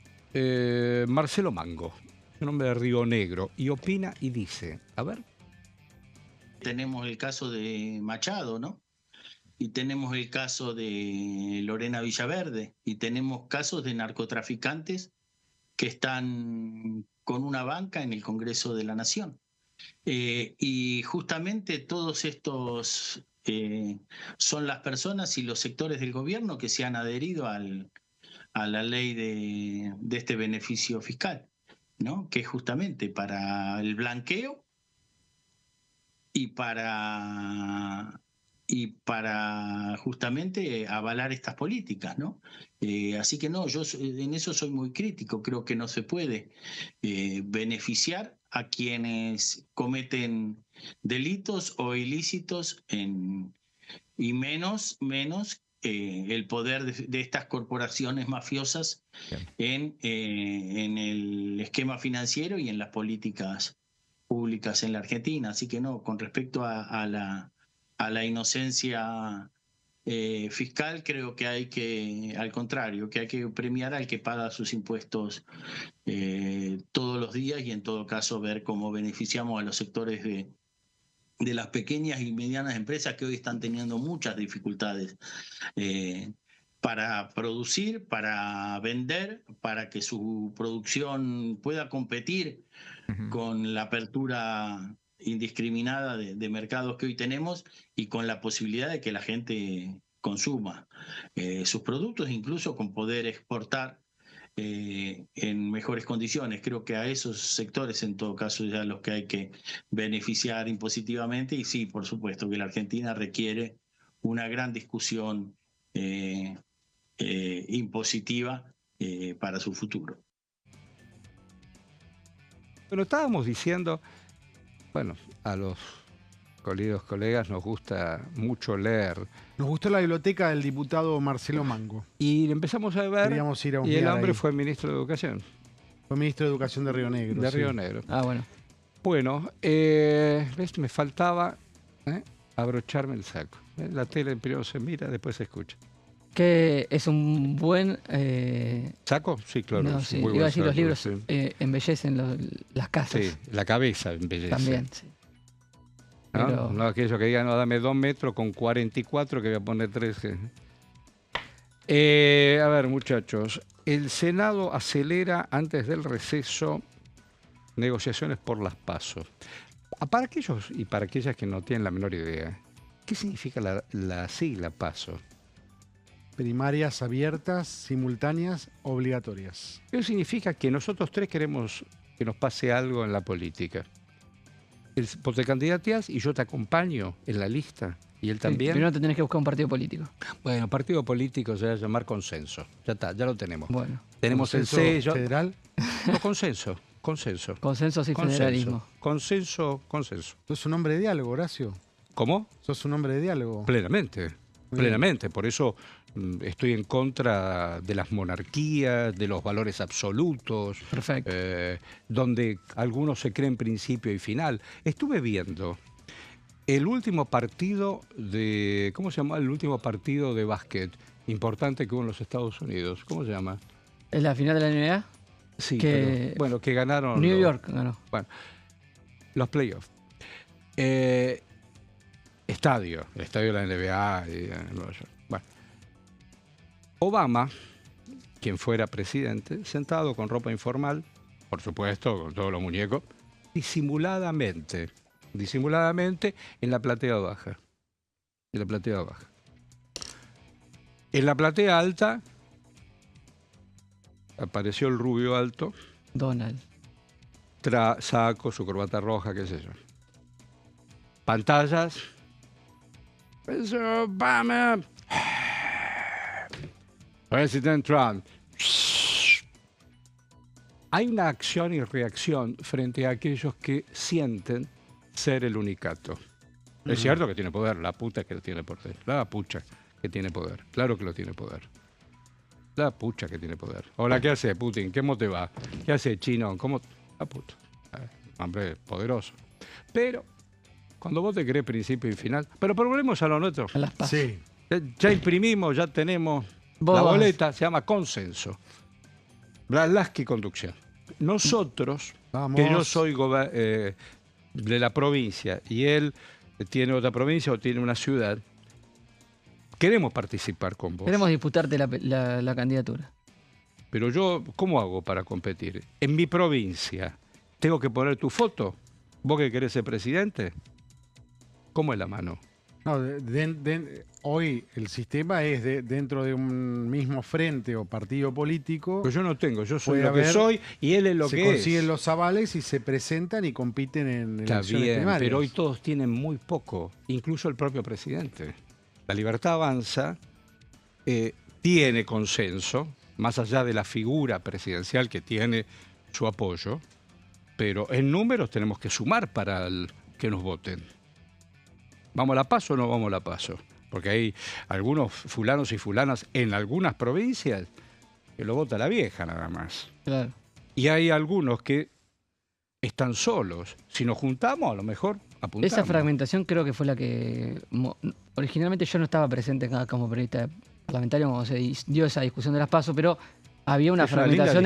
Marcelo Mango, un hombre de Río Negro, y opina y dice, a ver. Tenemos el caso de Machado, ¿no? Y tenemos el caso de Lorena Villaverde, y tenemos casos de narcotraficantes que están con una banca en el Congreso de la Nación. Y justamente todos estos son las personas y los sectores del gobierno que se han adherido a la ley de este beneficio fiscal, ¿no? Que es justamente para el blanqueo y para justamente avalar estas políticas, ¿no? Así que no, yo en eso soy muy crítico. Creo que no se puede beneficiar a quienes cometen delitos o ilícitos y menos el poder de estas corporaciones mafiosas en el esquema financiero y en las políticas públicas en la Argentina. Así que no, con respecto a la inocencia fiscal, creo que al contrario, que hay que premiar al que paga sus impuestos todos los días, y en todo caso ver cómo beneficiamos a los sectores de las pequeñas y medianas empresas que hoy están teniendo muchas dificultades para producir, para vender, para que su producción pueda competir con la apertura indiscriminada de mercados que hoy tenemos, y con la posibilidad de que la gente consuma sus productos, incluso con poder exportar en mejores condiciones. Creo que a esos sectores, en todo caso, ya los que hay que beneficiar impositivamente. Y sí, por supuesto que la Argentina requiere una gran discusión impositiva para su futuro. Pero estábamos diciendo, bueno, a los queridos colegas nos gusta mucho leer. Nos gustó la biblioteca del diputado Marcelo Mango. Y empezamos a ver, y el hombre fue ministro de Educación. Fue ministro de Educación de Río Negro. De Río Negro. Bueno. Bueno, ¿ves? Me faltaba abrocharme el saco. La tele primero se mira, después se escucha. Que es un buen... ¿Saco? Sí, claro. No, sí. Iba a decir, los libros sí. Embellecen las casas. Sí, la cabeza embellece. También, sí. ¿No? Pero... no aquello que digan, no, dame 2 metros con 44 que voy a poner 3. A ver, muchachos. El Senado acelera antes del receso negociaciones por las PASO. Para aquellos y para aquellas que no tienen la menor idea, ¿qué significa la sigla PASO? Primarias abiertas, simultáneas, obligatorias. Eso significa que nosotros 3 queremos que nos pase algo en la política. Vos te candidateás y yo te acompaño en la lista. Y él también. Primero te tenés que buscar un partido político. Bueno, partido político se va a llamar consenso. Ya está, ya lo tenemos. Bueno. Tenemos el sello. ¿Federal? No, consenso. Consenso. Consenso sí, federalismo. Consenso. ¿Sos un hombre de diálogo, Horacio? ¿Cómo? ¿Sos un hombre de diálogo? Plenamente. Plenamente. Por eso estoy en contra de las monarquías, de los valores absolutos. Perfecto. Donde algunos se creen principio y final. Estuve viendo el último partido de... ¿Cómo se llama? El último partido de básquet importante que hubo en los Estados Unidos. ¿Cómo se llama? ¿Es la final de la NBA? Sí, pero, bueno, que ganaron... New York ganó. Bueno, los playoffs. El estadio de la NBA en Nueva York. Bueno, Obama, quien fuera presidente, sentado con ropa informal, por supuesto, con todos los muñecos, disimuladamente en la platea baja. En la platea baja. En la platea alta apareció el rubio alto. Donald. Saco, su corbata roja, qué sé yo. Pantallas. Obama. President Trump. Hay una acción y reacción frente a aquellos que sienten ser el unicato. Es cierto que tiene poder, la puta que lo tiene poder. La pucha que tiene poder. Claro que lo tiene poder. La pucha que tiene poder. Hola, ¿qué hace Putin? ¿Cómo te va? ¿Qué hace Chino? ¿Cómo? La puta. Hombre poderoso. Pero, cuando vos te crees principio y final... Pero volvemos a lo nuestro. A las PASO. Sí. Ya imprimimos, ya tenemos la boleta, se llama consenso. Blasky conducción. Nosotros, Vamos. que yo soy de la provincia y él tiene otra provincia o tiene una ciudad, queremos participar con vos. Queremos disputarte la candidatura. Pero yo, ¿cómo hago para competir? En mi provincia, ¿tengo que poner tu foto? ¿Vos que querés ser presidente? ¿Cómo es la mano? No, hoy el sistema es dentro de un mismo frente o partido político. Pero yo no tengo, yo soy lo que soy y él es lo que es. Se consiguen los avales y se presentan y compiten en elecciones primarias. Pero hoy todos tienen muy poco, incluso el propio presidente. La Libertad Avanza tiene consenso, más allá de la figura presidencial que tiene su apoyo, pero en números tenemos que sumar para que nos voten. ¿Vamos a la PASO o no vamos a la PASO? Porque hay algunos fulanos y fulanas en algunas provincias que lo vota la vieja nada más. Claro. Y hay algunos que están solos. Si nos juntamos, a lo mejor apuntamos. Esa fragmentación creo que fue la que... Originalmente yo no estaba presente acá como periodista parlamentario cuando se dio esa discusión de las PASO, pero había una fragmentación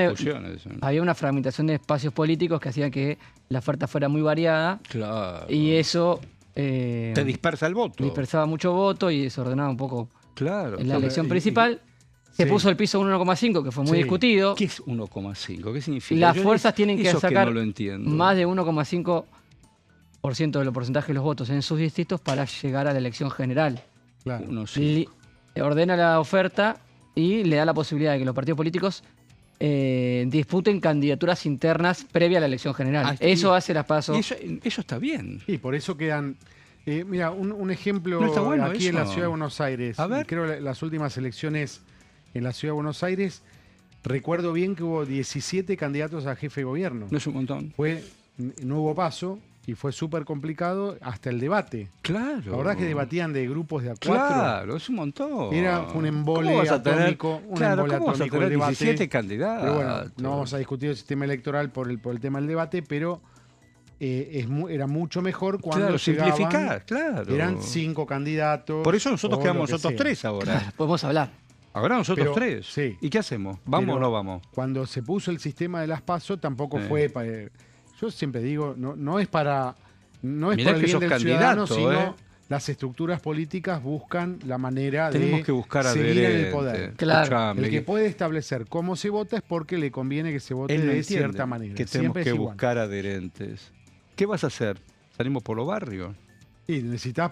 había una fragmentación de espacios políticos que hacía que la oferta fuera muy variada. Claro. Y eso... te dispersa el voto. Dispersaba mucho voto y desordenaba un poco la elección principal. Se puso el piso 1,5, que fue muy discutido. ¿Qué es 1,5? ¿Qué significa? Las fuerzas tienen que sacar que no lo entiendo. Más de 1,5% de los porcentajes de los votos en sus distritos para llegar a la elección general. Claro. Ordena la oferta y le da la posibilidad de que los partidos políticos disputen candidaturas internas previa a la elección general. Eso hace las PASO. Eso está bien. Y por eso quedan... mira, un ejemplo aquí en la Ciudad de Buenos Aires. A ver. Creo que las últimas elecciones en la Ciudad de Buenos Aires, recuerdo bien que hubo 17 candidatos a jefe de gobierno. No es un montón. No hubo PASO y fue súper complicado hasta el debate. Claro. La verdad es que debatían de grupos de a 4. Claro, es un montón. Era un embole atómico. ¿Cómo vas a tener 17 candidatos? Pero bueno, no vamos a discutir el sistema electoral por el tema del debate, pero era mucho mejor cuando simplificar, eran 5 candidatos. Por eso nosotros quedamos nosotros 3 ahora. Claro, podemos hablar. Ahora nosotros Pero, 3. Sí. ¿Y qué hacemos? ¿Vamos o no vamos? Cuando se puso el sistema de las PASO tampoco fue... yo siempre digo, no es para... No es Mirá por el que bien sos del ciudadano, candidato, sino las estructuras políticas buscan la manera Tenemos que buscar seguir en el poder. Claro. Escuchame, El que puede establecer cómo se vota es porque le conviene que se vote él no de entiende cierta manera. que tenemos Siempre que es igual. buscar adherentes. ¿Qué vas a hacer? ¿Salimos por los barrios? Sí, necesitas,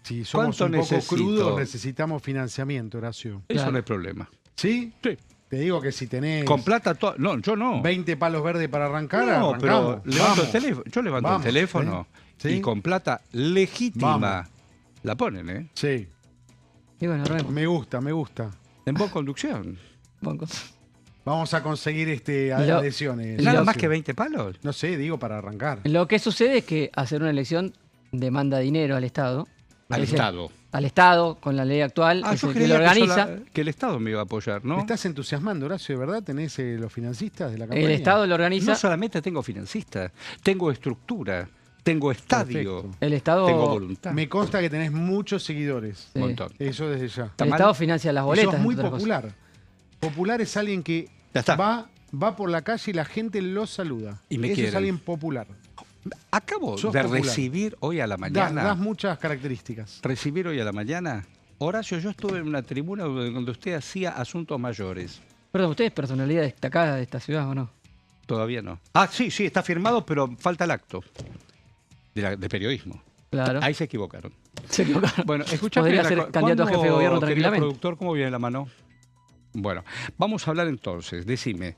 si somos un poco crudos, necesitamos financiamiento, Horacio. Eso no hay problema. ¿Sí? Sí. Te digo que si tenés Con plata, no, yo no. 20 palos verdes para arrancar, No, pero arrancamos. yo levanto el teléfono ¿sí? y con plata legítima Vamos. la ponen, ¿eh? Sí. Y bueno, Remo. Me gusta. En voz conducción. Vamos a conseguir adhesiones. ¿Nada más que 20 palos? No sé, digo para arrancar. Lo que sucede es que hacer una elección demanda dinero al Estado. Al Estado, con la ley actual, es el que lo organiza. Que el Estado me iba a apoyar, ¿no? ¿Me estás entusiasmando, Horacio? ¿De verdad tenés los financistas de la campaña? El Estado lo organiza. No solamente tengo financistas, tengo estructura, tengo estadio, Perfecto. El Estado, tengo voluntad. Me consta que tenés muchos seguidores. Sí. Un montón. Eso desde ya. el Estado financia las Y boletas. sos muy entre otras popular. Popular es alguien que Ya está. va por la calle y la gente lo saluda. Y me Eso quieren. es alguien popular. Acabo Sos de popular. recibir hoy a la mañana. Das muchas características. Recibir hoy a la mañana. Horacio, yo estuve en una tribuna donde usted hacía asuntos mayores. cosas. Perdón, ¿usted es personalidad destacada de esta ciudad o no? Todavía no. Ah, sí, está firmado, pero falta el acto de periodismo. Claro. Ahí se equivocaron. Se equivocaron. Bueno, escuchame. Podría ser candidato a jefe de gobierno querido tranquilamente. productor, ¿cómo viene la mano? Bueno, vamos a hablar entonces. Decime,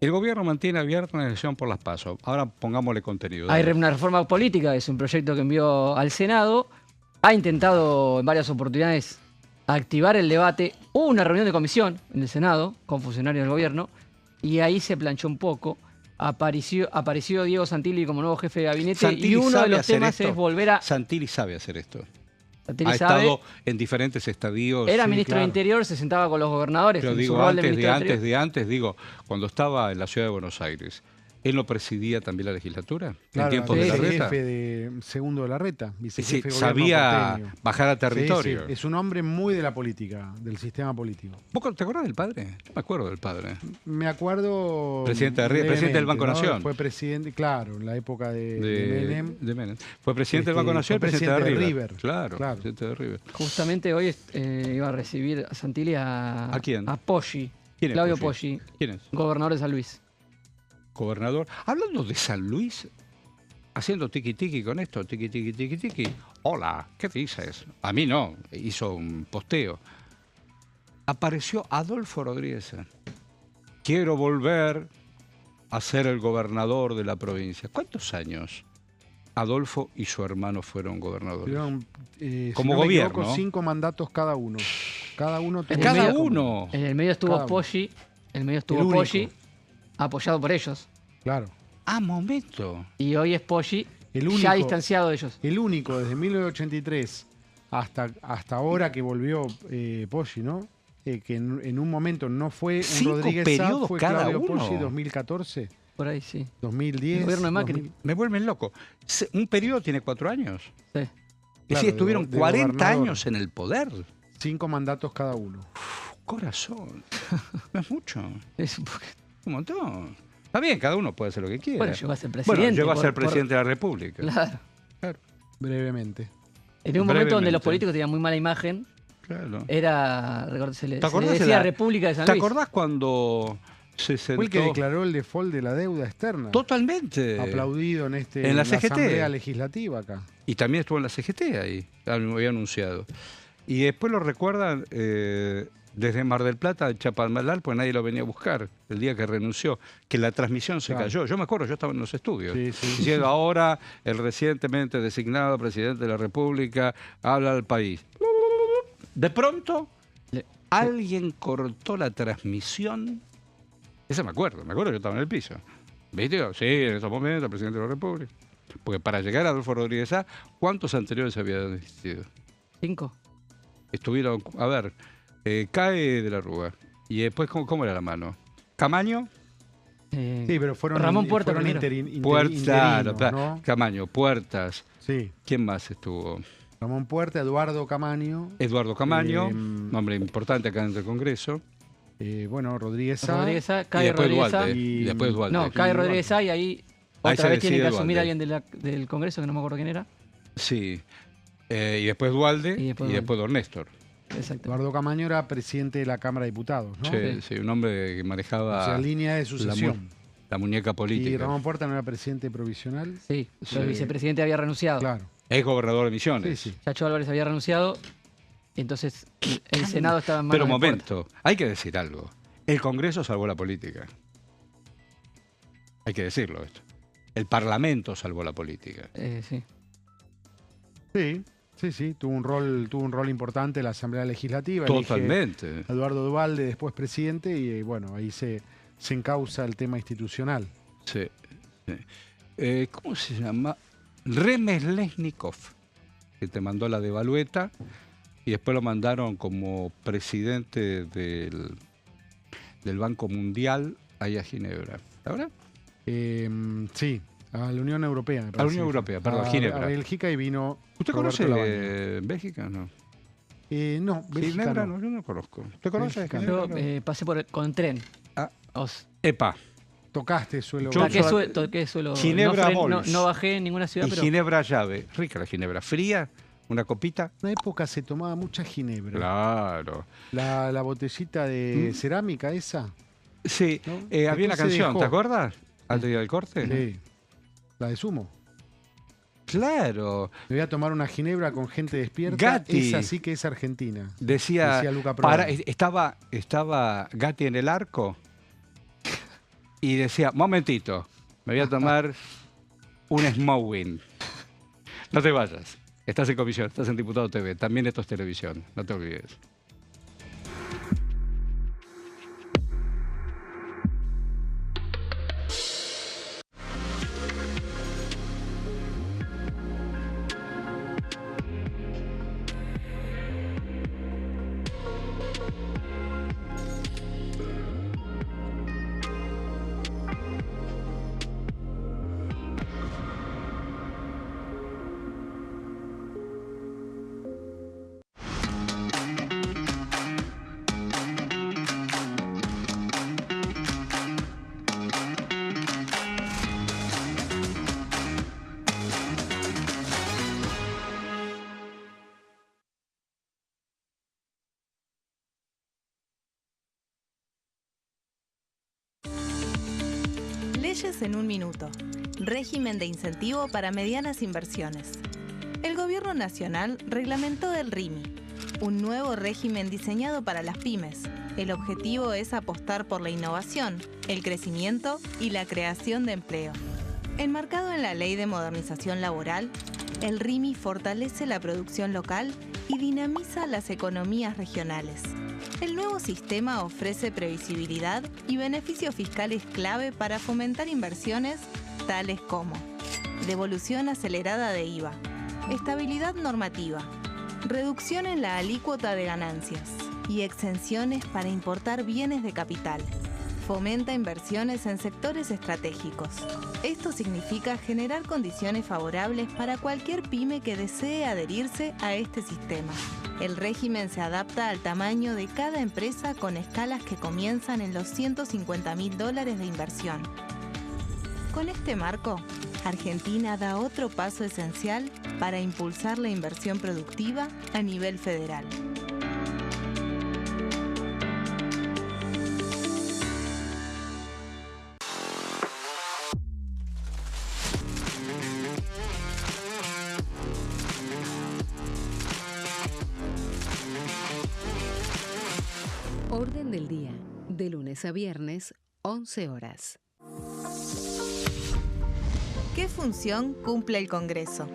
el gobierno mantiene abierta una elección por las PASO. Ahora pongámosle contenido. Hay una reforma política, es un proyecto que envió al Senado. Ha intentado en varias oportunidades activar el debate. Hubo una reunión de comisión en el Senado con funcionarios del gobierno y ahí se planchó un poco. Apareció Diego Santilli como nuevo jefe de gabinete Santilli y uno de sabe los hacer temas esto. es volver a... Santilli sabe hacer esto. Santilli Ha sabe, estado en diferentes estadios. era sí, ministro claro. de Interior, se sentaba con los gobernadores. Pero en su digo, rol de ministro de Interior. antes, cuando estaba en la ciudad de Buenos Aires, ¿él no presidía también la legislatura? Claro, en tiempos de la reta. jefe de segundo de la reta, Sí, vicejefe de gobierno sabía porteño. bajar a Sí, territorio. sí, es un hombre muy de la política, del sistema político. ¿Vos te acordás del padre? Yo me acuerdo del padre. Me acuerdo... Presidente del Banco ¿no? Nación. Fue presidente, claro, en la época de Menem. de Menem. Fue presidente del Banco Fue Nación y presidente de River. Claro, Claro. presidente de River. Justamente hoy iba a recibir a Santilli ¿A quién? a Poggi. ¿Quién es Claudio Poggi? Poggi, ¿Quién es? gobernador de San Luis. Gobernador. Hablando de San Luis, haciendo tiki-tiki con esto, tiki-tiki. Hola, ¿qué dices? A mí no, hizo un posteo. Apareció Adolfo Rodríguez. Quiero volver a ser el gobernador de la provincia. ¿Cuántos años Adolfo y su hermano fueron gobernadores? Tuvieron, Como si no me gobierno. equivoco, 5 mandatos cada uno. Cada uno tuvo Cada como- uno. En el medio estuvo Cada uno. Poggi, El único. Poggi, apoyado por ellos. Claro. Ah, momento. Y hoy es Poggi, El único, ya distanciado de ellos. el único desde 1983 hasta ahora que volvió Poggi, ¿no? Que en un momento no fue un 5 Rodríguez periodos Sá, fue cada Claudio uno. Poggi 2014, Por ahí sí. 2010. El gobierno de Macri. 2000. Me vuelven loco. Un periodo tiene 4 años. Sí. Es Claro, decir, estuvieron de 40 gobernador. años en el poder. 5 mandatos cada uno. Corazón. No es mucho. Es un poco- Un montón. Está bien, cada uno puede hacer lo que quiera. Bueno, llegó a ser presidente. Bueno, llegó a por- ser por- presidente de la República. Claro. Brevemente. En un momento donde los Brevemente. políticos tenían muy mala imagen, Claro. se le ¿Te acordás de decía la- República de San ¿Te Luis. acordás cuando se sentó? Fue el que declaró el default de la deuda externa. Totalmente. Aplaudido En la CGT. Asamblea Legislativa acá. Y también estuvo en la CGT ahí, había anunciado. Y después lo recuerdan desde Mar del Plata a Chapadmalal, pues nadie lo venía a buscar el día que renunció, que la transmisión se Claro. cayó. Yo me acuerdo, yo estaba en los estudios. Sí, sí. Diciendo, ahora el recientemente designado presidente de la República habla al país. De pronto, alguien cortó la transmisión. Ese me acuerdo yo estaba en el piso. ¿Viste? Sí, en esos momentos, el presidente de la República. Porque para llegar a Adolfo Rodríguez Sá, ¿cuántos anteriores habían existido? 5. Estuvieron, a ver, cae de la Rúa. Y después, ¿cómo era la mano? Camaño, Sí, pero fueron Ramón Puerta fueron primero. interinos, Puertas, ¿no? Camaño, Puertas. Sí. ¿Quién más estuvo? Ramón Puerta, Eduardo Camaño. Nombre importante acá en el Congreso. Rodríguez Sá, Calle Rodríguez Sá. Y después Dualde. No, Calle Rodríguez Sá y ahí otra vez tiene que asumir a alguien del Congreso, que no me acuerdo quién era. Sí. Y después Dualde y después Don Néstor. Exacto. Eduardo Camaño era presidente de la Cámara de Diputados, ¿no? Sí, un hombre que manejaba... línea de sucesión. La muñeca política. ¿Y Ramón Puerta no era presidente provisional? Sí, el vicepresidente había renunciado. Claro. Es gobernador de Misiones. Sí. Chacho Álvarez había renunciado, entonces el Senado estaba en manos Pero un de momento, hay que decir algo. El Congreso salvó la política. Hay que decirlo esto. El Parlamento salvó la política. Sí. Sí, tuvo un rol importante en la Asamblea Legislativa. Totalmente. Eduardo Dualde, después presidente, y ahí se encausa el tema institucional. Sí. ¿Cómo se llama? Remeslesnikov, que te mandó la devalueta, y después lo mandaron como presidente del Banco Mundial ahí a Ginebra. ¿Ahora? Sí. A la Unión Europea. A la Unión Europea, perdón, Ginebra. A Bélgica y vino... ¿Usted conoce Bélgica? No. No, Bélgica Ginebra no, yo no conozco. ¿Usted conoce Ginebra? Yo pasé con tren. EPA. Tocaste suelo. Toqué suelo. Ginebra no bajé en ninguna ciudad, pero... Ginebra llave. Rica la Ginebra. Fría, una copita. En una época se tomaba mucha Ginebra. Claro. La botellita de cerámica esa. Sí, ¿no? Había una canción, ¿te acuerdas? Al día del corte. Sí. La de Sumo. Claro. Me voy a tomar una ginebra con gente despierta. Gatti. Esa sí que es argentina. Decía Luca Prodan. Estaba Gatti en el arco y decía, momentito, me voy a tomar un Smowing. No te vayas. Estás en comisión, estás en Diputado TV. También esto es televisión, no te olvides. Leyes en un minuto. Régimen de incentivo para medianas inversiones. El Gobierno Nacional reglamentó el RIMI, un nuevo régimen diseñado para las pymes. El objetivo es apostar por la innovación, el crecimiento y la creación de empleo. Enmarcado en la Ley de Modernización Laboral, el RIMI fortalece la producción local y dinamiza las economías regionales. El nuevo sistema ofrece previsibilidad y beneficios fiscales clave para fomentar inversiones tales como devolución acelerada de IVA, estabilidad normativa, reducción en la alícuota de ganancias y exenciones para importar bienes de capital. Fomenta inversiones en sectores estratégicos. Esto significa generar condiciones favorables para cualquier pyme que desee adherirse a este sistema. El régimen se adapta al tamaño de cada empresa con escalas que comienzan en los $150.000 de inversión. Con este marco, Argentina da otro paso esencial para impulsar la inversión productiva a nivel federal. Orden del día, de lunes a viernes, 11 horas. ¿Qué función cumple el Congreso?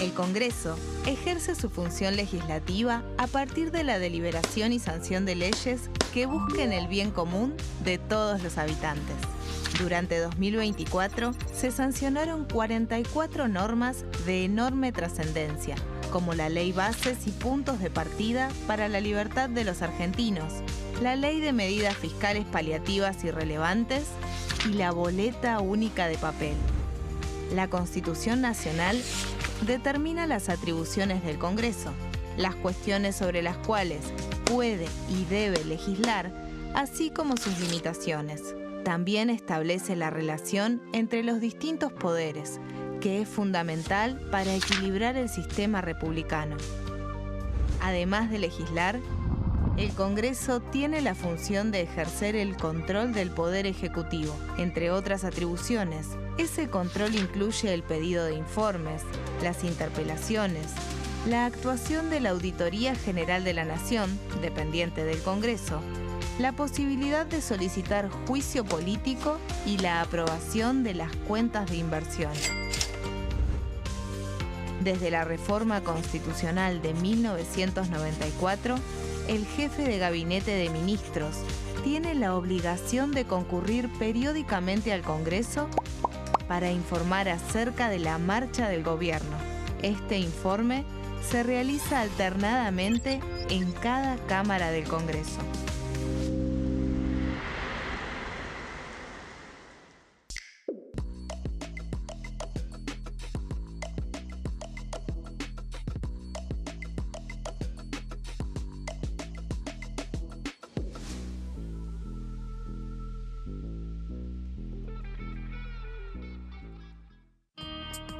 El Congreso ejerce su función legislativa a partir de la deliberación y sanción de leyes que busquen el bien común de todos los habitantes. Durante 2024 se sancionaron 44 normas de enorme trascendencia, como la Ley Bases y Puntos de Partida para la Libertad de los Argentinos, la Ley de Medidas Fiscales Paliativas y Relevantes y la Boleta Única de Papel. La Constitución Nacional determina las atribuciones del Congreso, las cuestiones sobre las cuales puede y debe legislar, así como sus limitaciones. También establece la relación entre los distintos poderes, que es fundamental para equilibrar el sistema republicano. Además de legislar, el Congreso tiene la función de ejercer el control del Poder Ejecutivo. Entre otras atribuciones, ese control incluye el pedido de informes, las interpelaciones, la actuación de la Auditoría General de la Nación, dependiente del Congreso, la posibilidad de solicitar juicio político y la aprobación de las cuentas de inversión. Desde la reforma constitucional de 1994, el jefe de gabinete de ministros tiene la obligación de concurrir periódicamente al Congreso para informar acerca de la marcha del gobierno. Este informe se realiza alternadamente en cada Cámara del Congreso.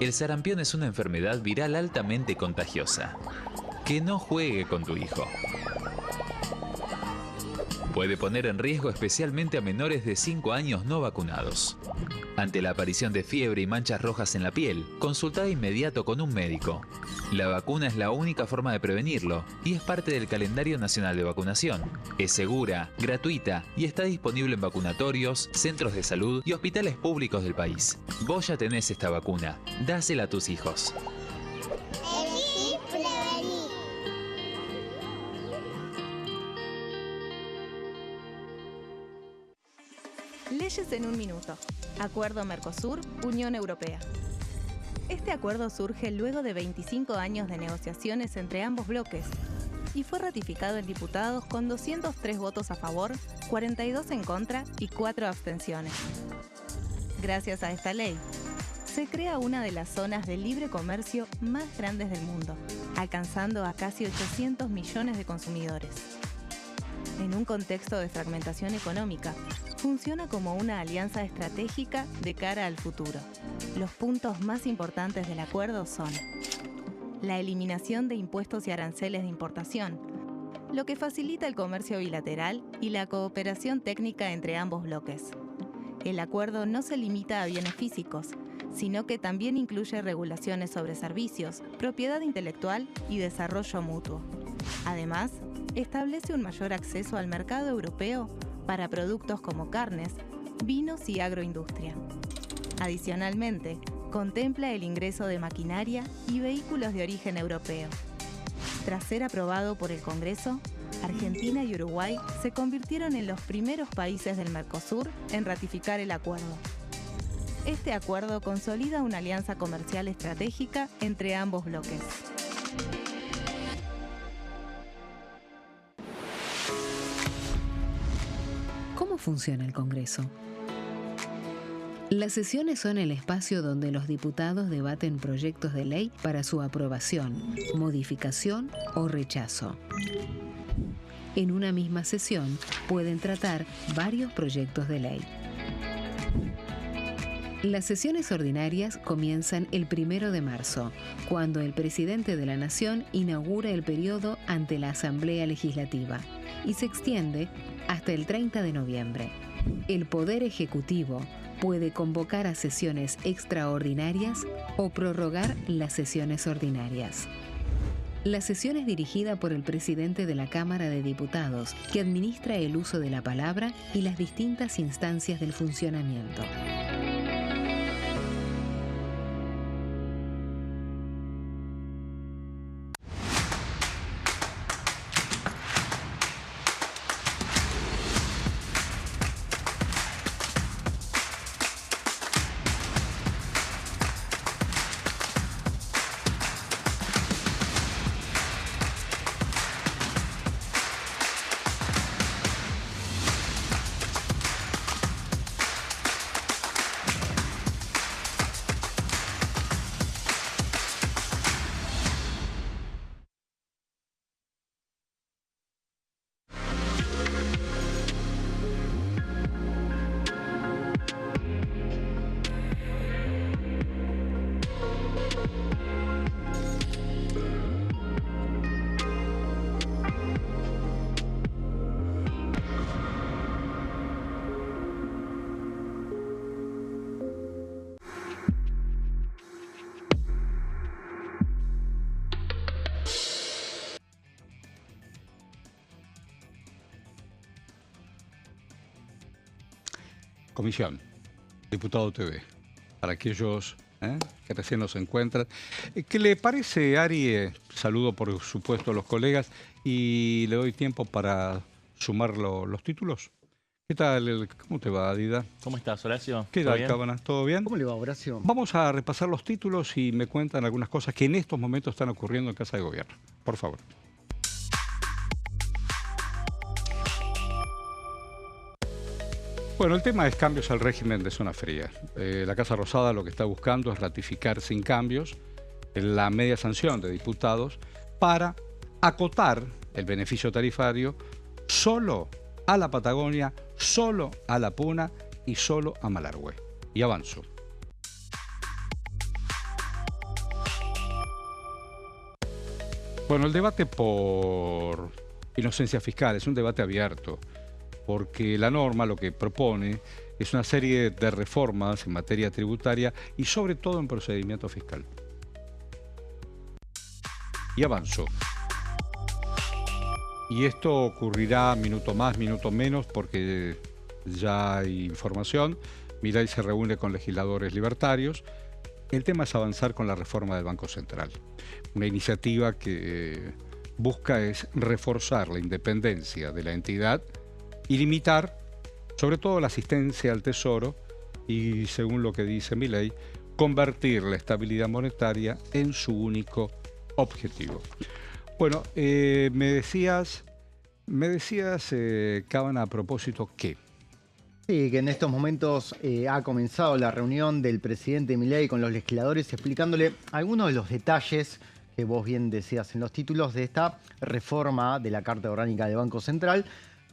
El sarampión es una enfermedad viral altamente contagiosa. Que no juegue con tu hijo. Puede poner en riesgo especialmente a menores de 5 años no vacunados. Ante la aparición de fiebre y manchas rojas en la piel, consulta de inmediato con un médico. La vacuna es la única forma de prevenirlo y es parte del calendario nacional de vacunación. Es segura, gratuita y está disponible en vacunatorios, centros de salud y hospitales públicos del país. Vos ya tenés esta vacuna. Dásela a tus hijos. Leyes en un minuto. Acuerdo Mercosur-Unión Europea. Este acuerdo surge luego de 25 años de negociaciones entre ambos bloques y fue ratificado en diputados con 203 votos a favor, 42 en contra y 4 abstenciones. Gracias a esta ley, se crea una de las zonas de libre comercio más grandes del mundo, alcanzando a casi 800 millones de consumidores. En un contexto de fragmentación económica, funciona como una alianza estratégica de cara al futuro. Los puntos más importantes del acuerdo son la eliminación de impuestos y aranceles de importación, lo que facilita el comercio bilateral y la cooperación técnica entre ambos bloques. El acuerdo no se limita a bienes físicos, sino que también incluye regulaciones sobre servicios, propiedad intelectual y desarrollo mutuo. Además, establece un mayor acceso al mercado europeo para productos como carnes, vinos y agroindustria. Adicionalmente, contempla el ingreso de maquinaria y vehículos de origen europeo. Tras ser aprobado por el Congreso, Argentina y Uruguay se convirtieron en los primeros países del Mercosur en ratificar el acuerdo. Este acuerdo consolida una alianza comercial estratégica entre ambos bloques. ¿Cómo funciona el Congreso? Las sesiones son el espacio donde los diputados debaten proyectos de ley para su aprobación, modificación o rechazo. En una misma sesión pueden tratar varios proyectos de ley. Las sesiones ordinarias comienzan el 1 de marzo, cuando el presidente de la Nación inaugura el periodo ante la Asamblea Legislativa y se extiende hasta el 30 de noviembre. El Poder Ejecutivo puede convocar a sesiones extraordinarias o prorrogar las sesiones ordinarias. La sesión es dirigida por el presidente de la Cámara de Diputados, que administra el uso de la palabra y las distintas instancias del funcionamiento. comisión, Diputado TV, para aquellos que recién nos encuentran. ¿Qué le parece, Ari? Saludo, por supuesto, a los colegas y le doy tiempo para sumar los títulos. ¿Qué tal? ¿Cómo te va, Dida? ¿Cómo estás, Horacio? ¿Qué tal, Cábana? ¿Todo bien? ¿Cómo le va, Horacio? Vamos a repasar los títulos y me cuentan algunas cosas que en estos momentos están ocurriendo en Casa de Gobierno. Por favor. Bueno, el tema es cambios al régimen de zona fría. La Casa Rosada lo que está buscando es ratificar sin cambios la media sanción de diputados para acotar el beneficio tarifario solo a la Patagonia, solo a la Puna y solo a Malargüe. Y avanzo. Bueno, el debate por inocencia fiscal es un debate abierto, porque la norma lo que propone es una serie de reformas en materia tributaria y sobre todo en procedimiento fiscal. Y avanzo. Y esto ocurrirá minuto más, minuto menos, porque ya hay información. Milei se reúne con legisladores libertarios. El tema es avanzar con la reforma del Banco Central. Una iniciativa que busca es reforzar la independencia de la entidad y limitar, sobre todo, la asistencia al Tesoro y, según lo que dice Milei, convertir la estabilidad monetaria en su único objetivo. Bueno, me decías, Cábana, a propósito, ¿qué? Sí, que en estos momentos ha comenzado la reunión del presidente Milei con los legisladores explicándole algunos de los detalles que vos bien decías en los títulos de esta reforma de la Carta Orgánica del Banco Central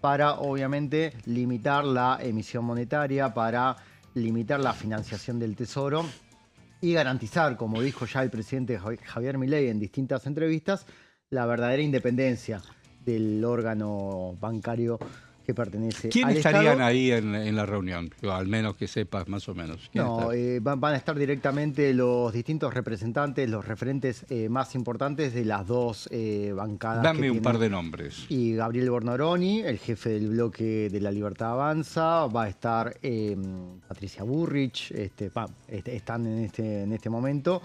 para, obviamente, limitar la emisión monetaria, para limitar la financiación del Tesoro y garantizar, como dijo ya el presidente Javier Milei en distintas entrevistas, la verdadera independencia del órgano bancario que pertenece al ¿Quiénes Estado. estarían ahí en la reunión? Al menos que sepas más o menos. No, van a estar directamente los distintos representantes, los referentes más importantes de las dos bancadas. Dame un par de nombres. Y Gabriel Bornoroni, el jefe del bloque de La Libertad Avanza, va a estar Patricia Burrich, están en este momento,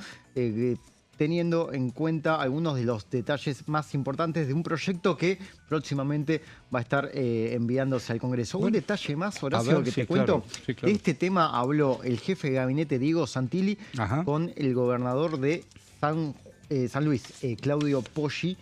teniendo en cuenta algunos de los detalles más importantes de un proyecto que próximamente va a estar enviándose al Congreso. Un detalle más, Horacio, que te cuento. Sí, claro. De este tema habló el jefe de gabinete, Diego Santilli, con el gobernador de San Luis, Claudio Poggi.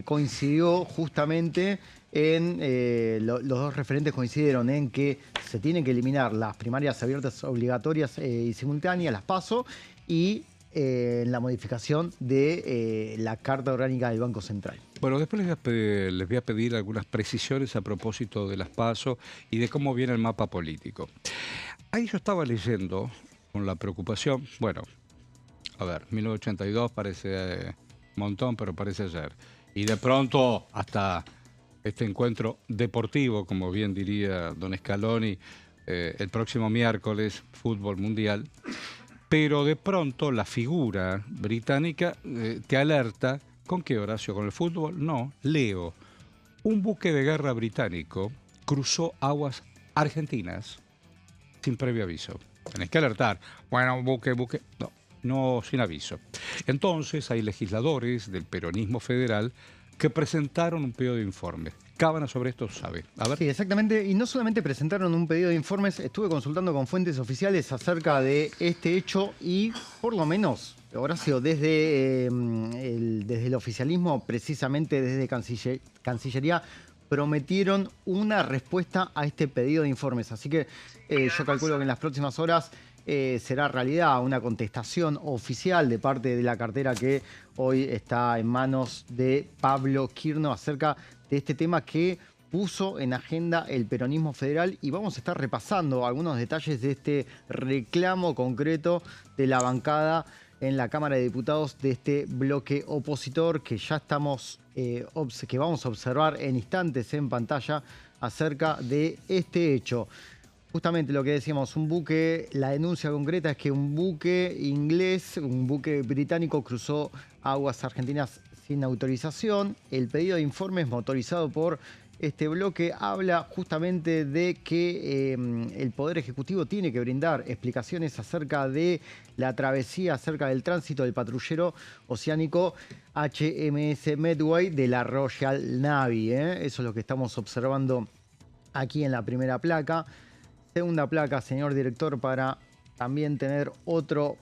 Coincidió justamente los dos referentes coincidieron en que se tienen que eliminar las primarias abiertas obligatorias y simultáneas, las PASO, y la modificación de la Carta Orgánica del Banco Central. Bueno, después les voy a pedir algunas precisiones a propósito de las PASO y de cómo viene el mapa político. Ahí yo estaba leyendo con la preocupación, bueno, a ver, 1982 parece un montón, pero parece ayer. Y de pronto hasta este encuentro deportivo, como bien diría don Scaloni, el próximo miércoles, fútbol mundial. Pero de pronto la figura británica te alerta. ¿Con qué, Horacio? ¿Con el fútbol? No, leo. Un buque de guerra británico cruzó aguas argentinas sin previo aviso. Tenés que alertar. Bueno, buque. No, sin aviso. Entonces hay legisladores del peronismo federal que presentaron un pedido de informes. Cábana sobre esto sabe. A ver. Sí, exactamente. Y no solamente presentaron un pedido de informes, estuve consultando con fuentes oficiales acerca de este hecho y, por lo menos, Horacio, desde el oficialismo, precisamente desde Cancillería, prometieron una respuesta a este pedido de informes. Así que yo calculo que en las próximas horas será realidad una contestación oficial de parte de la cartera que hoy está en manos de Pablo Quirno acerca de este tema que puso en agenda el peronismo federal, y vamos a estar repasando algunos detalles de este reclamo concreto de la bancada en la Cámara de Diputados de este bloque opositor que ya estamos, que vamos a observar en instantes en pantalla acerca de este hecho. Justamente lo que decíamos, un buque, la denuncia concreta es que un buque inglés, un buque británico cruzó aguas argentinas sin autorización. El pedido de informes motorizado por este bloque habla justamente de que el Poder Ejecutivo tiene que brindar explicaciones acerca de la travesía, acerca del tránsito del patrullero oceánico HMS Medway de la Royal Navy. Eso es lo que estamos observando aquí en la primera placa. Segunda placa, señor director, para también tener otro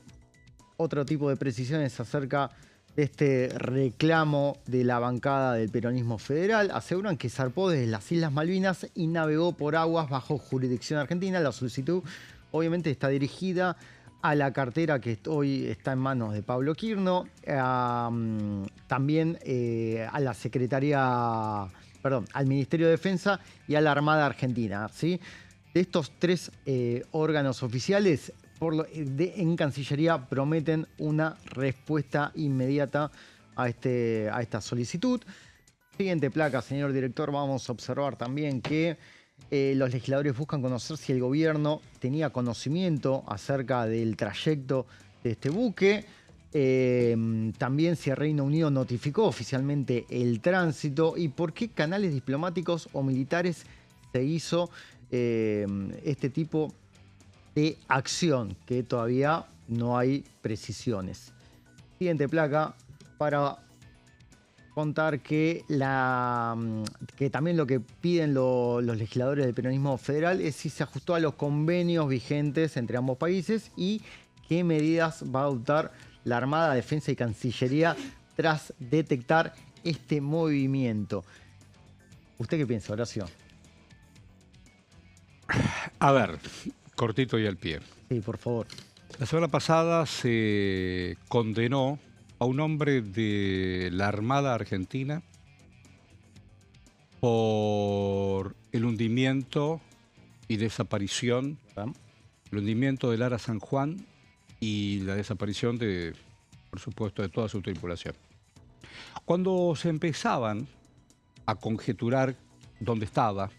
tipo de precisiones acerca de este reclamo de la bancada del peronismo federal. Aseguran que zarpó desde las Islas Malvinas y navegó por aguas bajo jurisdicción argentina. La solicitud obviamente está dirigida a la cartera que hoy está en manos de Pablo Quirno, también a la Secretaría, al Ministerio de Defensa y a la Armada Argentina, ¿sí? De estos tres órganos oficiales, en Cancillería prometen una respuesta inmediata a esta solicitud. Siguiente placa, señor director, vamos a observar también que los legisladores buscan conocer si el gobierno tenía conocimiento acerca del trayecto de este buque. También si el Reino Unido notificó oficialmente el tránsito y por qué canales diplomáticos o militares se hizo este tipo de acción, que todavía no hay precisiones. Siguiente placa para contar que también lo que piden los legisladores del peronismo federal es si se ajustó a los convenios vigentes entre ambos países y qué medidas va a adoptar la Armada, Defensa y Cancillería tras detectar este movimiento. ¿Usted qué piensa, Horacio? A ver, cortito y al pie. Sí, por favor. La semana pasada se condenó a un hombre de la Armada Argentina por el hundimiento y desaparición, el hundimiento del Ara San Juan y la desaparición por supuesto, de toda su tripulación. Cuando se empezaban a conjeturar dónde estaba,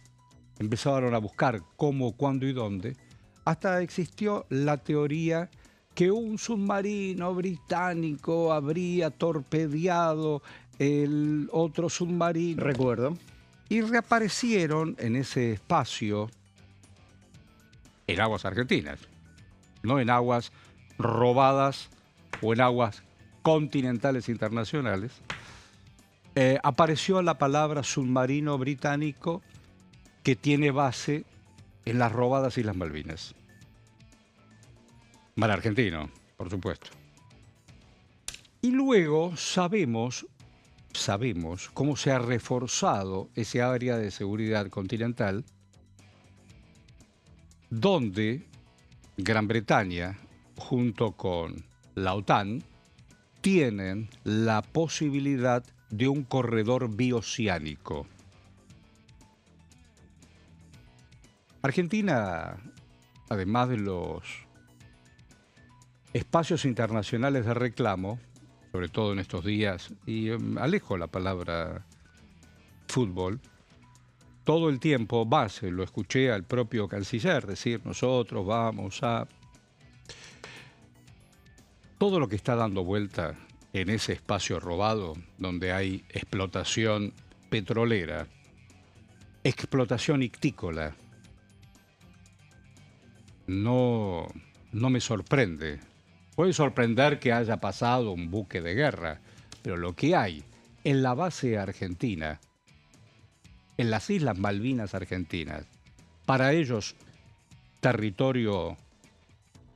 empezaron a buscar cómo, cuándo y dónde, hasta existió la teoría que un submarino británico habría torpedeado el otro submarino. Recuerdo. Y reaparecieron en ese espacio en aguas argentinas, no en aguas robadas o en aguas continentales internacionales. Apareció la palabra submarino británico que tiene base en las robadas Islas Malvinas. Mar argentino, por supuesto. Y luego sabemos cómo se ha reforzado ese área de seguridad continental, donde Gran Bretaña, junto con la OTAN, tienen la posibilidad de un corredor bioceánico. Argentina, además de los espacios internacionales de reclamo, sobre todo en estos días, y alejo la palabra fútbol, todo el tiempo lo escuché al propio canciller decir, nosotros vamos a... Todo lo que está dando vuelta en ese espacio robado, donde hay explotación petrolera, explotación ictícola, no me sorprende. Puede sorprender que haya pasado un buque de guerra, pero lo que hay en la base argentina, en las Islas Malvinas argentinas, para ellos, territorio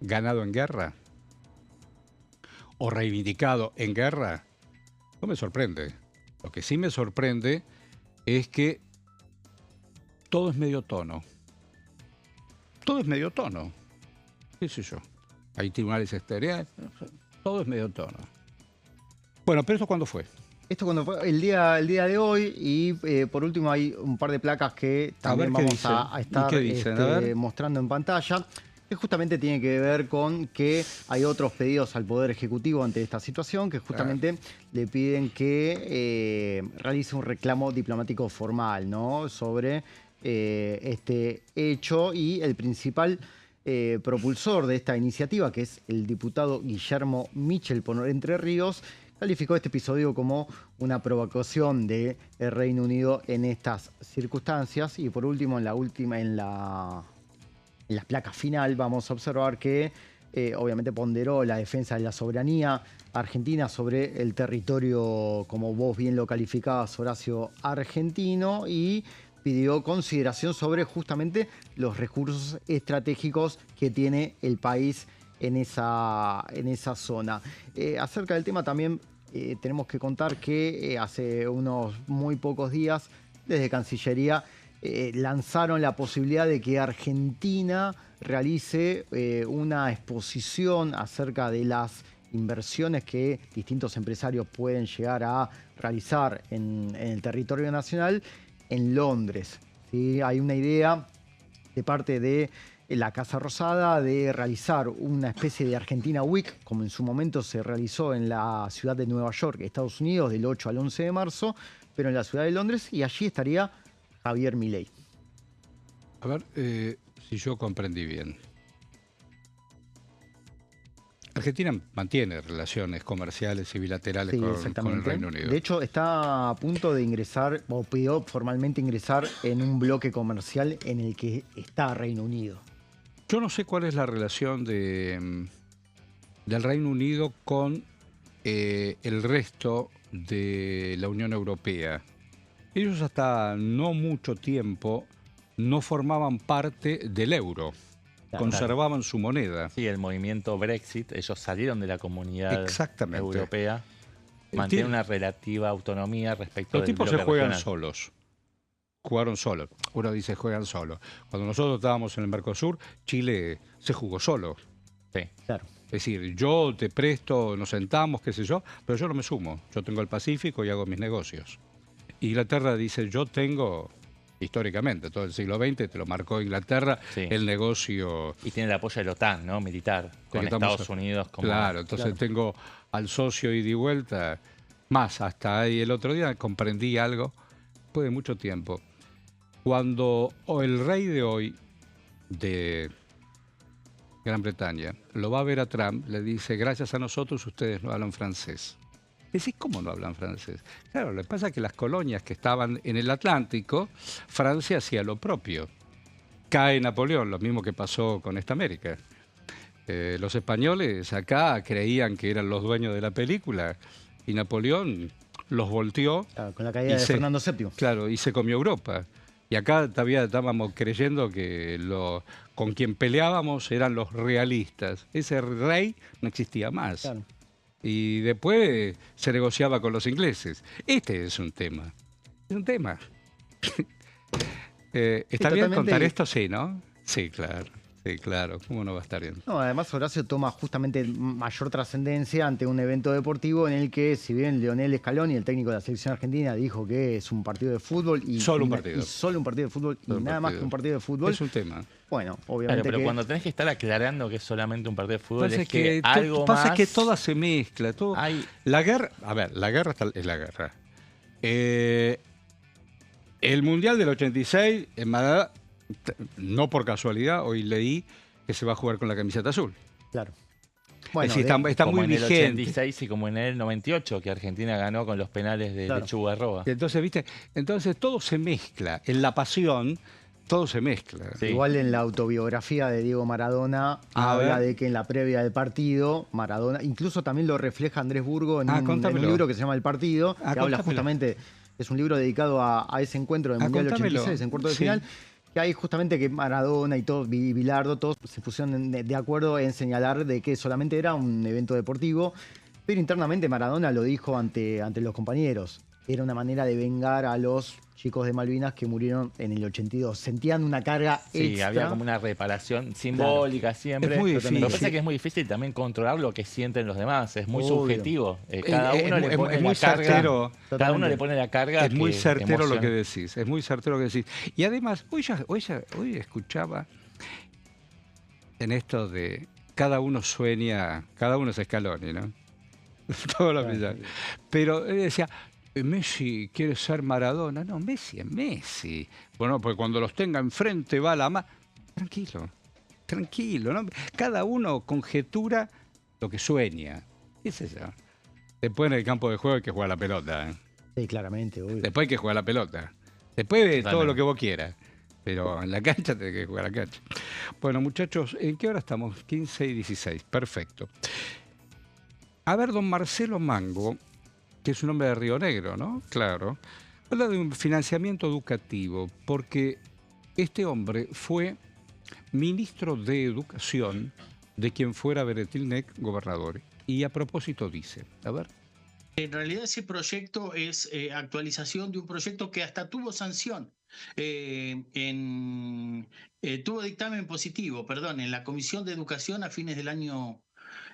ganado en guerra o reivindicado en guerra, no me sorprende. Lo que sí me sorprende es que todo es medio tono. Todo es medio tono. ¿Qué sé yo? Hay tribunales exteriores, todo es medio tono. Bueno, pero ¿esto cuándo fue? Esto cuando fue el día de hoy y por último hay un par de placas que también vamos a estar mostrando en pantalla, que justamente tiene que ver con que hay otros pedidos al Poder Ejecutivo ante esta situación, que justamente le piden que realice un reclamo diplomático formal, ¿no?, sobre este hecho, y el principal propulsor de esta iniciativa, que es el diputado Guillermo Michel por Entre Ríos, calificó este episodio como una provocación del Reino Unido en estas circunstancias. Y por último, en la placa final, vamos a observar que obviamente ponderó la defensa de la soberanía argentina sobre el territorio, como vos bien lo calificabas, Horacio, argentino, y pidió consideración sobre justamente los recursos estratégicos que tiene el país en esa zona. Acerca del tema también tenemos que contar que hace unos muy pocos días desde Cancillería lanzaron la posibilidad de que Argentina realice una exposición acerca de las inversiones que distintos empresarios pueden llegar a realizar en el territorio nacional en Londres. ¿Sí? Hay una idea de parte de la Casa Rosada de realizar una especie de Argentina Week, como en su momento se realizó en la ciudad de Nueva York, Estados Unidos, del 8 al 11 de marzo, pero en la ciudad de Londres, y allí estaría Javier Milei. A ver si yo comprendí bien. Argentina mantiene relaciones comerciales y bilaterales con el Reino Unido. De hecho, está a punto de ingresar, o pidió formalmente ingresar en un bloque comercial en el que está Reino Unido. Yo no sé cuál es la relación del Reino Unido con el resto de la Unión Europea. Ellos hasta no mucho tiempo no formaban parte del euro. Conservaban su moneda. Sí, el movimiento Brexit, ellos salieron de la comunidad europea, mantienen una relativa autonomía respecto del bloque regional. Los tipos se juegan solos. Jugaron solos. Uno dice juegan solos. Cuando nosotros estábamos en el Mercosur, Chile se jugó solo. Sí, claro. Es decir, yo te presto, nos sentamos, qué sé yo, pero yo no me sumo. Yo tengo el Pacífico y hago mis negocios. Inglaterra dice, yo tengo... Históricamente, todo el siglo XX te lo marcó Inglaterra, el negocio... Y tiene el apoyo de la OTAN, ¿no? Militar, con Estados Unidos como... Claro, entonces tengo al socio ida y vuelta, más hasta ahí el otro día comprendí algo, después de mucho tiempo. Cuando el rey de hoy de Gran Bretaña lo va a ver a Trump, le dice, gracias a nosotros ustedes no hablan francés. Decís, ¿cómo no hablan francés? Claro, lo que pasa es que las colonias que estaban en el Atlántico, Francia hacía lo propio. Cae Napoleón, lo mismo que pasó con esta América. Los españoles acá creían que eran los dueños de la película y Napoleón los volteó. Claro, con la caída de Fernando VII. Claro, y se comió Europa. Y acá todavía estábamos creyendo que con quien peleábamos eran los realistas. Ese rey no existía más. Claro. Y después se negociaba con los ingleses. Este es un tema. Es un tema. ¿Está bien contar esto? Sí, ¿no? Sí, claro. Sí, claro. ¿Cómo no va a estar bien? No, además Horacio toma justamente mayor trascendencia ante un evento deportivo en el que, si bien Lionel Scaloni, el técnico de la selección argentina, dijo que es un partido de fútbol y solo un partido de fútbol y nada más que un partido de fútbol. Es un tema. Bueno, obviamente. Pero cuando tenés que estar aclarando que es solamente un partido de fútbol, es que algo pasa más... que todo se mezcla. Todo... La guerra, a ver, la guerra es la guerra. El Mundial del 86 en Madrid, no por casualidad, hoy leí que se va a jugar con la camiseta azul. Claro. Bueno, está muy vigente. Como en el 86 y como en el 98, que Argentina ganó con los penales de Lechuga Roa. Entonces, ¿viste? Entonces todo se mezcla. En la pasión, todo se mezcla. Sí. Igual en la autobiografía de Diego Maradona habla de que en la previa del partido, Maradona, incluso también lo refleja Andrés Burgo en un libro que se llama El Partido, que habla justamente, es un libro dedicado a ese encuentro del Mundial 86, en cuarto de final. Que hay justamente que Maradona y todos, Bilardo, todos se pusieron de acuerdo en señalar de que solamente era un evento deportivo, pero internamente Maradona lo dijo ante los compañeros. Era una manera de vengar a los chicos de Malvinas que murieron en el 82. Sentían una carga extra. Sí, había como una reparación simbólica siempre. Es muy difícil. Lo que pasa es que es muy difícil también controlar lo que sienten los demás. Es muy subjetivo. Cada uno le pone la carga. Cada uno le pone la carga. Es muy certero lo que decís. Es muy certero lo que decís. Y además, hoy escuchaba en esto de cada uno sueña, cada uno es Scaloni, ¿no? Todo lo que pero él decía, Messi quiere ser Maradona. No, Messi es Messi. Bueno, pues cuando los tenga enfrente va la más. Tranquilo, ¿no? Cada uno conjetura lo que sueña. ¿Qué es eso? Después en el campo de juego hay que jugar a la pelota. Sí, claramente, obvio. Después hay que jugar a la pelota. Después de todo lo que vos quieras. Pero en la cancha tenés que jugar a la cancha. Bueno, muchachos, ¿en qué hora estamos? 15 y 16. Perfecto. A ver, don Marcelo Mango, que es un hombre de Río Negro, ¿no? Claro. Habla de un financiamiento educativo, porque este hombre fue ministro de Educación de quien fuera Beretilnec gobernador. Y a propósito dice, a ver. En realidad ese proyecto es actualización de un proyecto que hasta tuvo sanción. Tuvo dictamen positivo, en la Comisión de Educación a fines del año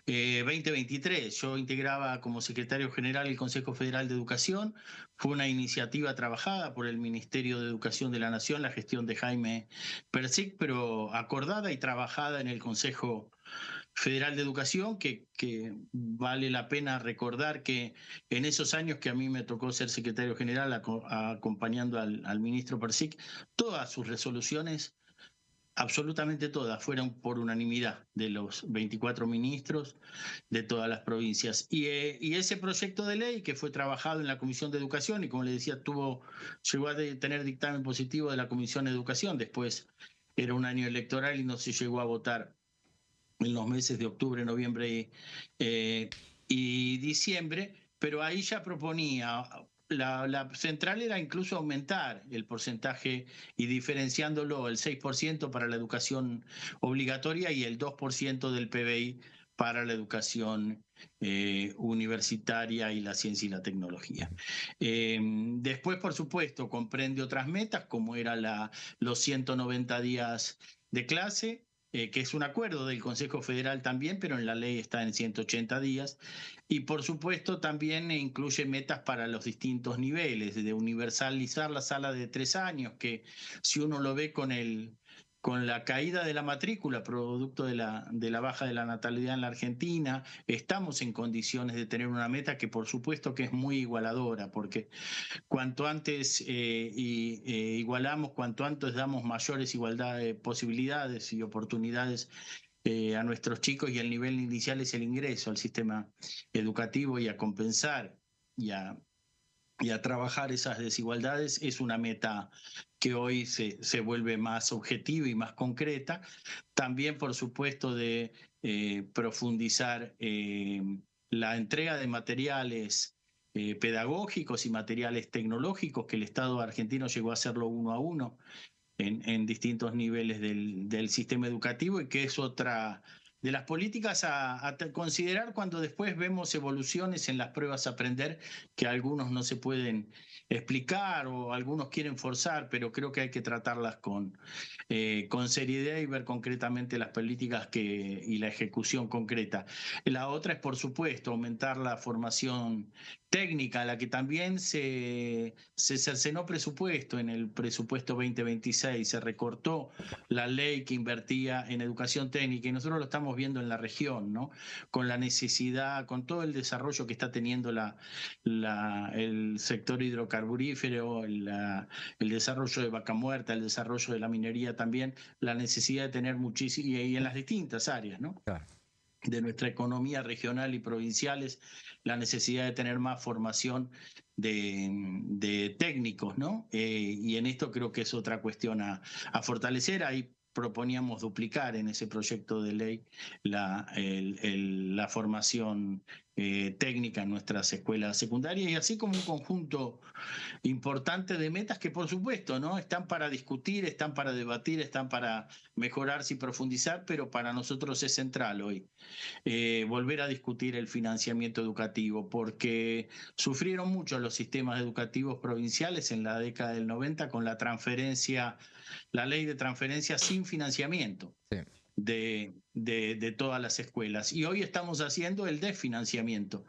2023. Yo integraba como secretario general el Consejo Federal de Educación. Fue una iniciativa trabajada por el Ministerio de Educación de la Nación, la gestión de Jaime Persic, pero acordada y trabajada en el Consejo Federal de Educación, que vale la pena recordar que en esos años que a mí me tocó ser secretario general acompañando al ministro Persic, todas sus resoluciones, absolutamente todas, fueron por unanimidad de los 24 ministros de todas las provincias. Y ese proyecto de ley que fue trabajado en la Comisión de Educación y, como le decía, llegó a tener dictamen positivo de la Comisión de Educación. Después era un año electoral y no se llegó a votar en los meses de octubre, noviembre y diciembre, pero ahí ya proponía, la central era incluso aumentar el porcentaje y diferenciándolo el 6% para la educación obligatoria y el 2% del PBI para la educación universitaria y la ciencia y la tecnología. Después, por supuesto, comprende otras metas, como era los 190 días de clase, que es un acuerdo del Consejo Federal también, pero en la ley está en 180 días. Y por supuesto también incluye metas para los distintos niveles, de universalizar la sala de 3 años, que si uno lo ve con la caída de la matrícula, producto de la baja de la natalidad en la Argentina, estamos en condiciones de tener una meta que por supuesto que es muy igualadora, porque cuanto antes igualamos, cuanto antes damos mayores posibilidades y oportunidades a nuestros chicos, y el nivel inicial es el ingreso al sistema educativo y a compensar y a trabajar esas desigualdades, es una meta que hoy se vuelve más objetiva y más concreta. También, por supuesto, de profundizar la entrega de materiales pedagógicos y materiales tecnológicos, que el Estado argentino llegó a hacerlo 1 a 1 en distintos niveles del sistema educativo, y que es otra de las políticas a considerar cuando después vemos evoluciones en las pruebas a aprender que algunos no se pueden explicar o algunos quieren forzar, pero creo que hay que tratarlas con seriedad y ver concretamente las políticas y la ejecución concreta. La otra es, por supuesto, aumentar la formación técnica, a la que también se cercenó presupuesto en el presupuesto 2026, se recortó la ley que invertía en educación técnica, y nosotros lo estamos viendo en la región, ¿no? Con la necesidad, con todo el desarrollo que está teniendo el sector hidrocarburífero, el desarrollo de Vaca Muerta, el desarrollo de la minería también, la necesidad de tener muchísimo, y en las distintas áreas, ¿no? Claro, de nuestra economía regional y provinciales, la necesidad de tener más formación de técnicos, ¿no? Y en esto creo que es otra cuestión a fortalecer. Ahí proponíamos duplicar en ese proyecto de ley la formación técnica en nuestras escuelas secundarias, y así como un conjunto importante de metas que, por supuesto, ¿no?, están para discutir, están para debatir, están para mejorarse y profundizar, pero para nosotros es central hoy volver a discutir el financiamiento educativo, porque sufrieron mucho los sistemas educativos provinciales en la década del 90 con la ley de transferencia sin financiamiento. Sí. De todas las escuelas, y hoy estamos haciendo el desfinanciamiento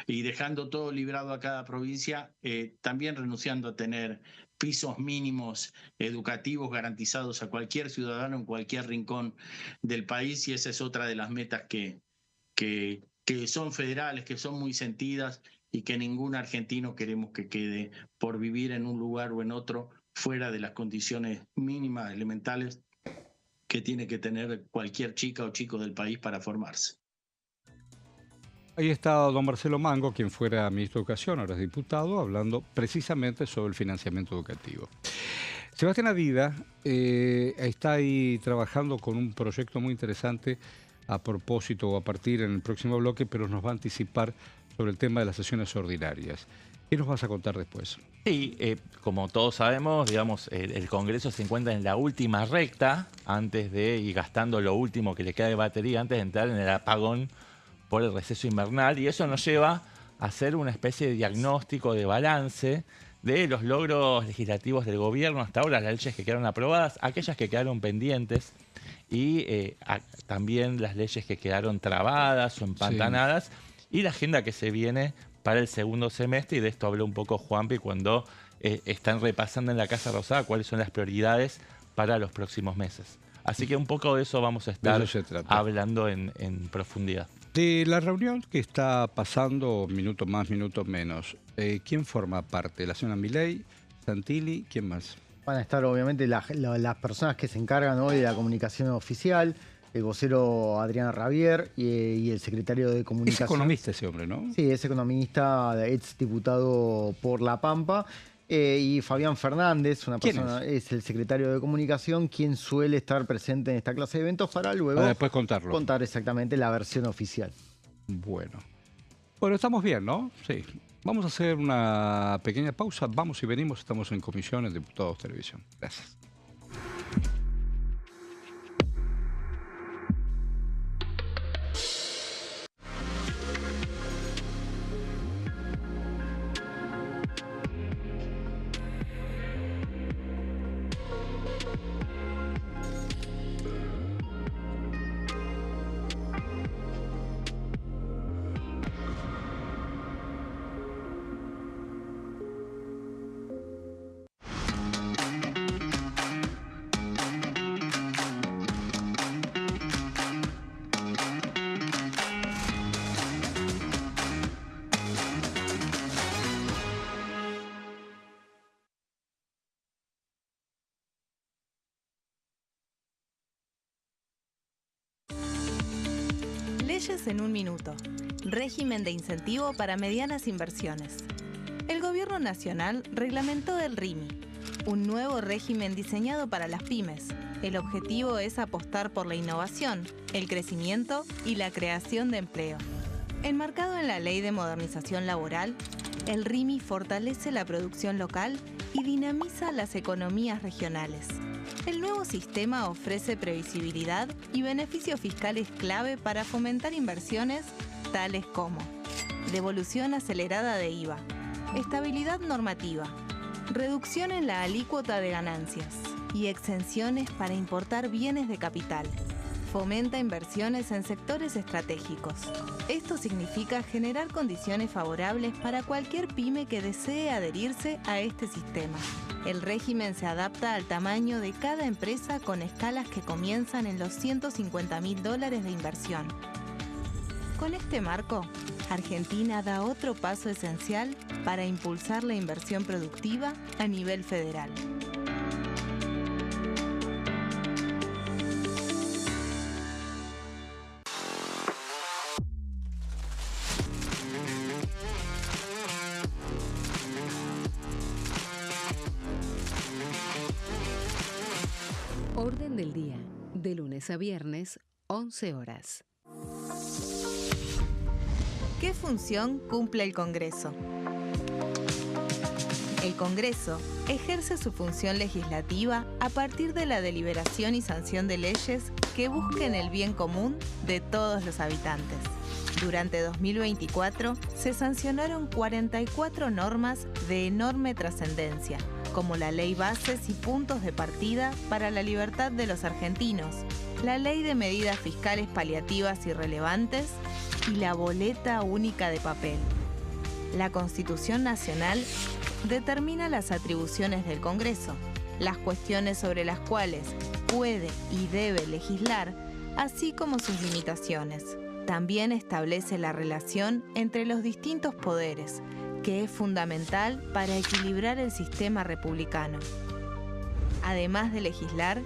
y dejando todo librado a cada provincia, también renunciando a tener pisos mínimos educativos garantizados a cualquier ciudadano en cualquier rincón del país, y esa es otra de las metas que son federales, que son muy sentidas, y que ningún argentino queremos que quede por vivir en un lugar o en otro fuera de las condiciones mínimas elementales que tiene que tener cualquier chica o chico del país para formarse. ahí está don Marcelo Mango, quien fuera ministro de Educación, ahora es diputado, hablando precisamente sobre el financiamiento educativo. Sebastián Adida está ahí trabajando con un proyecto muy interesante a propósito o a partir en el próximo bloque, pero nos va a anticipar sobre el tema de las sesiones ordinarias. ¿Qué nos vas a contar después? Sí, como todos sabemos, digamos, el Congreso se encuentra en la última recta antes de ir gastando lo último que le queda de batería antes de entrar en el apagón por el receso invernal, y eso nos lleva a hacer una especie de diagnóstico, de balance de los logros legislativos del gobierno hasta ahora, las leyes que quedaron aprobadas, aquellas que quedaron pendientes y también las leyes que quedaron trabadas o empantanadas, y la agenda que se viene para el segundo semestre, y de esto habló un poco Juanpi cuando están repasando en la Casa Rosada cuáles son las prioridades para los próximos meses. Así que un poco de eso vamos a estar hablando en profundidad. De la reunión que está pasando, minuto más, minuto menos, ¿quién forma parte? ¿La señora Milei, Santilli, quién más? Van a estar obviamente las personas que se encargan hoy de la comunicación oficial, el vocero Adriana Ravier y el secretario de Comunicación. Es economista ese hombre, ¿no? Sí, es economista, ex diputado por La Pampa. Y Fabián Fernández, una persona, es el secretario de Comunicación, quien suele estar presente en esta clase de eventos para luego después contar exactamente la versión oficial. Bueno, estamos bien, ¿no? Sí. Vamos a hacer una pequeña pausa. Vamos y venimos. Estamos en Comisión en Diputados Televisión. Gracias. Leyes en un minuto. Régimen de incentivo para medianas inversiones. El Gobierno Nacional reglamentó el RIMI, un nuevo régimen diseñado para las pymes. El objetivo es apostar por la innovación, el crecimiento y la creación de empleo. Enmarcado en la Ley de Modernización Laboral, el RIMI fortalece la producción local y dinamiza las economías regionales. El nuevo sistema ofrece previsibilidad y beneficios fiscales clave para fomentar inversiones tales como devolución acelerada de IVA, estabilidad normativa, reducción en la alícuota de ganancias y exenciones para importar bienes de capital. Fomenta inversiones en sectores estratégicos. Esto significa generar condiciones favorables para cualquier pyme que desee adherirse a este sistema. El régimen se adapta al tamaño de cada empresa con escalas que comienzan en los $150.000 de inversión. Con este marco, Argentina da otro paso esencial para impulsar la inversión productiva a nivel federal. Orden del día, de lunes a viernes, 11 horas. ¿Qué función cumple el Congreso? El Congreso ejerce su función legislativa a partir de la deliberación y sanción de leyes que busquen el bien común de todos los habitantes. Durante 2024 se sancionaron 44 normas de enorme trascendencia, como la Ley Bases y Puntos de Partida para la Libertad de los Argentinos, la Ley de Medidas Fiscales Paliativas y Relevantes y la Boleta Única de Papel. La Constitución Nacional determina las atribuciones del Congreso, las cuestiones sobre las cuales puede y debe legislar, así como sus limitaciones. También establece la relación entre los distintos poderes, que es fundamental para equilibrar el sistema republicano. Además de legislar,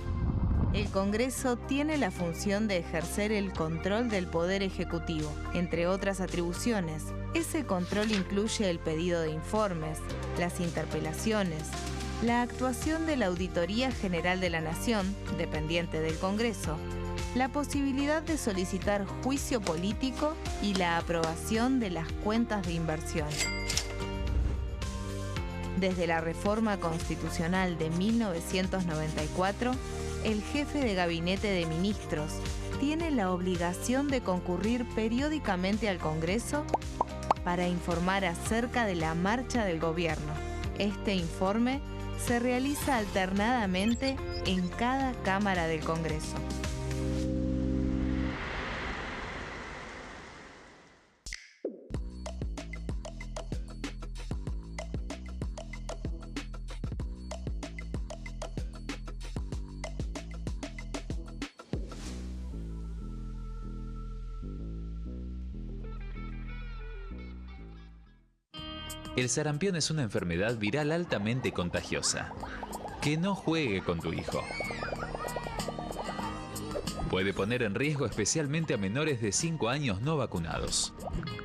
El Congreso tiene la función de ejercer el control del Poder Ejecutivo, entre otras atribuciones. Ese control incluye el pedido de informes, las interpelaciones, la actuación de la Auditoría General de la Nación, dependiente del Congreso, la posibilidad de solicitar juicio político y la aprobación de las cuentas de inversión. Desde la reforma constitucional de 1994, el jefe de gabinete de ministros tiene la obligación de concurrir periódicamente al Congreso para informar acerca de la marcha del gobierno. Este informe se realiza alternadamente en cada Cámara del Congreso. El sarampión es una enfermedad viral altamente contagiosa. Que no juegue con tu hijo. Puede poner en riesgo especialmente a menores de 5 años no vacunados.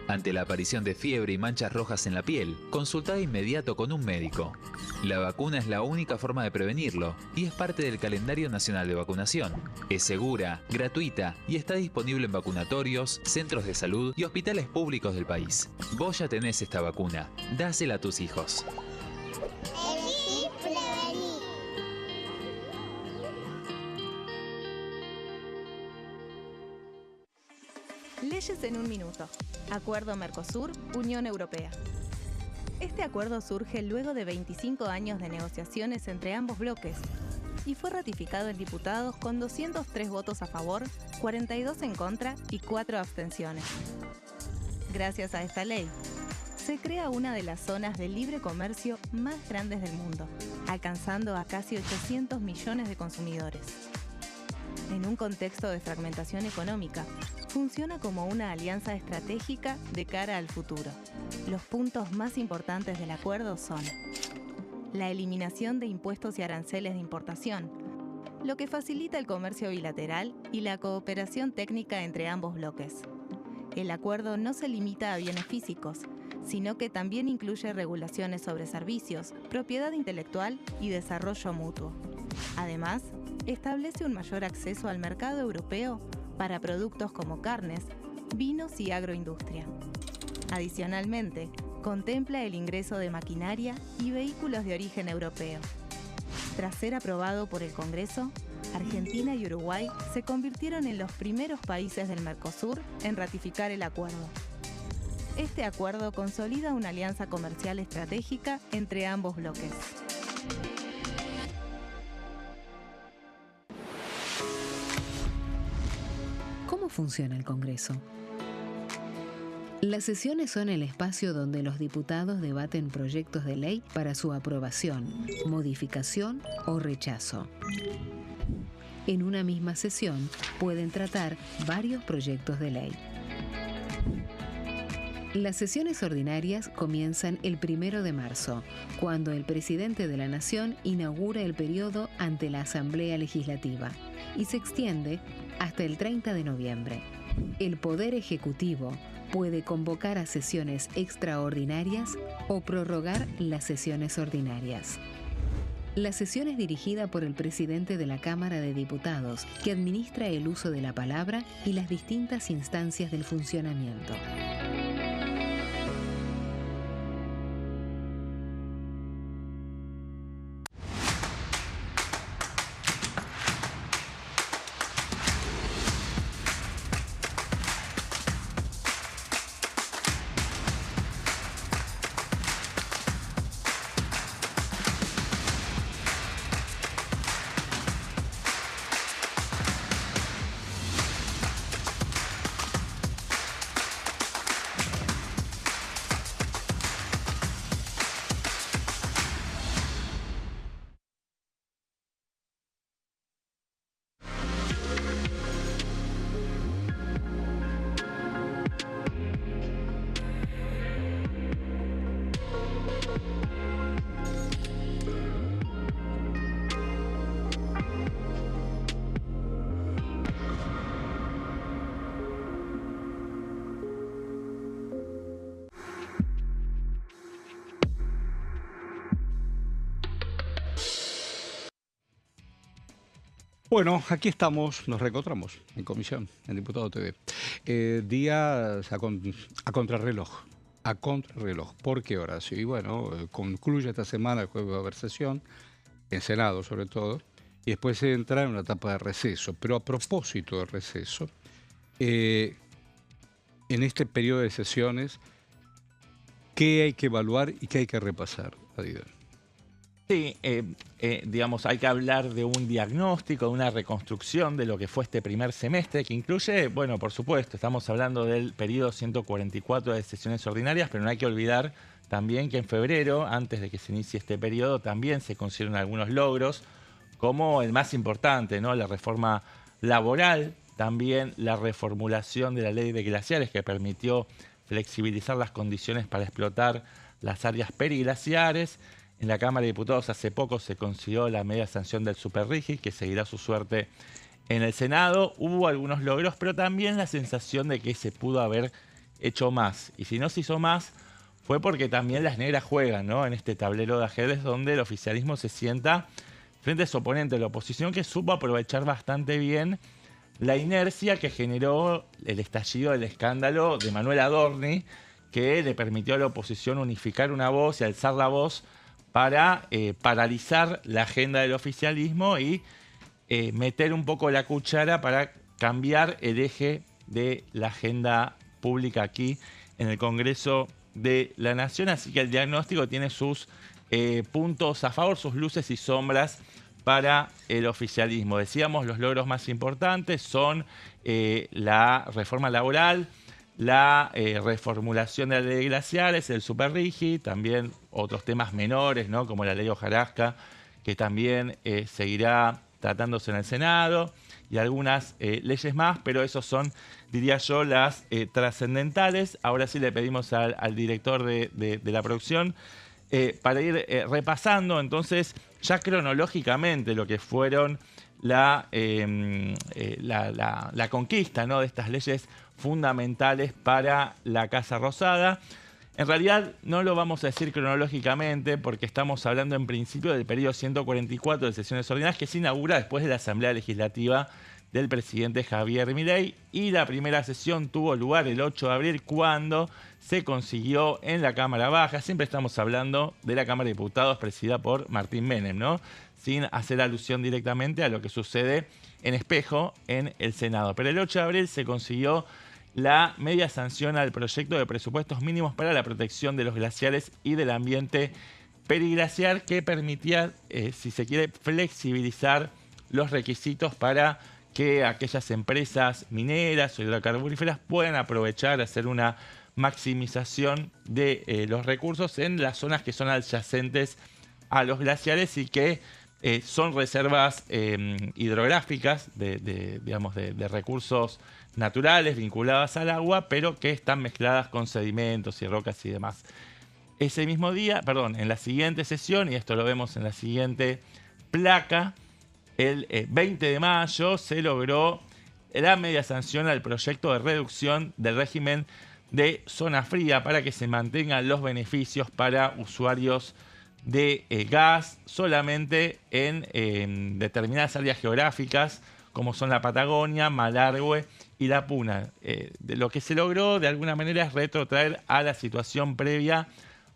Ante la aparición de fiebre y manchas rojas en la piel, consulta de inmediato con un médico. La vacuna es la única forma de prevenirlo y es parte del calendario nacional de vacunación. Es segura, gratuita y está disponible en vacunatorios, centros de salud y hospitales públicos del país. Vos ya tenés esta vacuna. Dásela a tus hijos. Leyes en un minuto. Acuerdo Mercosur-Unión Europea. Este acuerdo surge luego de 25 años de negociaciones entre ambos bloques y fue ratificado en diputados con 203 votos a favor, 42 en contra y 4 abstenciones. Gracias a esta ley, se crea una de las zonas de libre comercio más grandes del mundo, alcanzando a casi 800 millones de consumidores. En un contexto de fragmentación económica, funciona como una alianza estratégica de cara al futuro. Los puntos más importantes del acuerdo son la eliminación de impuestos y aranceles de importación, lo que facilita el comercio bilateral y la cooperación técnica entre ambos bloques. El acuerdo no se limita a bienes físicos, sino que también incluye regulaciones sobre servicios, propiedad intelectual y desarrollo mutuo. Además, establece un mayor acceso al mercado europeo para productos como carnes, vinos y agroindustria. Adicionalmente, contempla el ingreso de maquinaria y vehículos de origen europeo. Tras ser aprobado por el Congreso, Argentina y Uruguay se convirtieron en los primeros países del Mercosur en ratificar el acuerdo. Este acuerdo consolida una alianza comercial estratégica entre ambos bloques. ¿Cómo funciona el Congreso? Las sesiones son el espacio donde los diputados debaten proyectos de ley para su aprobación, modificación o rechazo. En una misma sesión pueden tratar varios proyectos de ley. Las sesiones ordinarias comienzan el 1 de marzo, cuando el presidente de la Nación inaugura el periodo ante la Asamblea Legislativa y se extiende hasta el 30 de noviembre. El Poder Ejecutivo puede convocar a sesiones extraordinarias o prorrogar las sesiones ordinarias. La sesión es dirigida por el presidente de la Cámara de Diputados, que administra el uso de la palabra y las distintas instancias del funcionamiento. Bueno, aquí estamos, nos reencontramos en comisión, en Diputado TV. Días a contrarreloj. A contrarreloj. ¿Por qué, Horacio? Y bueno, concluye esta semana el jueves de haber sesión, en Senado sobre todo, y después se entra en una etapa de receso. Pero a propósito de receso, en este periodo de sesiones, ¿qué hay que evaluar y qué hay que repasar, Adiel? Sí, digamos, hay que hablar de un diagnóstico, de una reconstrucción de lo que fue este primer semestre, que incluye, bueno, por supuesto, estamos hablando del periodo 144 de sesiones ordinarias, pero no hay que olvidar también que en febrero, antes de que se inicie este periodo, también se consiguieron algunos logros, como el más importante, ¿no? La reforma laboral, también la reformulación de la ley de glaciares, que permitió flexibilizar las condiciones para explotar las áreas periglaciares. En la Cámara de Diputados hace poco se consiguió la media sanción del superrígid, que seguirá su suerte en el Senado. Hubo algunos logros, pero también la sensación de que se pudo haber hecho más. Y si no se hizo más, fue porque también las negras juegan, ¿no? En este tablero de ajedrez donde el oficialismo se sienta frente a su oponente, la oposición, que supo aprovechar bastante bien la inercia que generó el estallido del escándalo de Manuel Adorni, que le permitió a la oposición unificar una voz y alzar la voz para paralizar la agenda del oficialismo y meter un poco la cuchara para cambiar el eje de la agenda pública aquí en el Congreso de la Nación. Así que el diagnóstico tiene sus puntos a favor, sus luces y sombras para el oficialismo. Decíamos, los logros más importantes son la reforma laboral, la reformulación de la ley de glaciares, el superrígid, también otros temas menores, ¿no? Como la ley hojarasca, que también seguirá tratándose en el Senado, y algunas leyes más, pero esos son, diría yo, las trascendentales. Ahora sí le pedimos al director de la producción para ir repasando entonces ya cronológicamente lo que fueron la conquista, ¿no? De estas leyes fundamentales para la Casa Rosada. En realidad no lo vamos a decir cronológicamente porque estamos hablando en principio del periodo 144 de sesiones ordinarias que se inaugura después de la Asamblea Legislativa del presidente Javier Milei, y la primera sesión tuvo lugar el 8 de abril cuando se consiguió en la Cámara Baja. Siempre estamos hablando de la Cámara de Diputados presidida por Martín Menem, ¿no? Sin hacer alusión directamente a lo que sucede en Espejo en el Senado. Pero el 8 de abril se consiguió la media sanción al proyecto de presupuestos mínimos para la protección de los glaciares y del ambiente periglaciar, que permitía, si se quiere, flexibilizar los requisitos para que aquellas empresas mineras o hidrocarburíferas puedan aprovechar, hacer una maximización de los recursos en las zonas que son adyacentes a los glaciares y que son reservas hidrográficas de recursos naturales vinculadas al agua, pero que están mezcladas con sedimentos y rocas y demás. Ese mismo día, en la siguiente sesión, y esto lo vemos en la siguiente placa, el 20 de mayo se logró la media sanción al proyecto de reducción del régimen de zona fría para que se mantengan los beneficios para usuarios de gas solamente en determinadas áreas geográficas como son la Patagonia, Malargüe y la Puna. Lo que se logró de alguna manera es retrotraer a la situación previa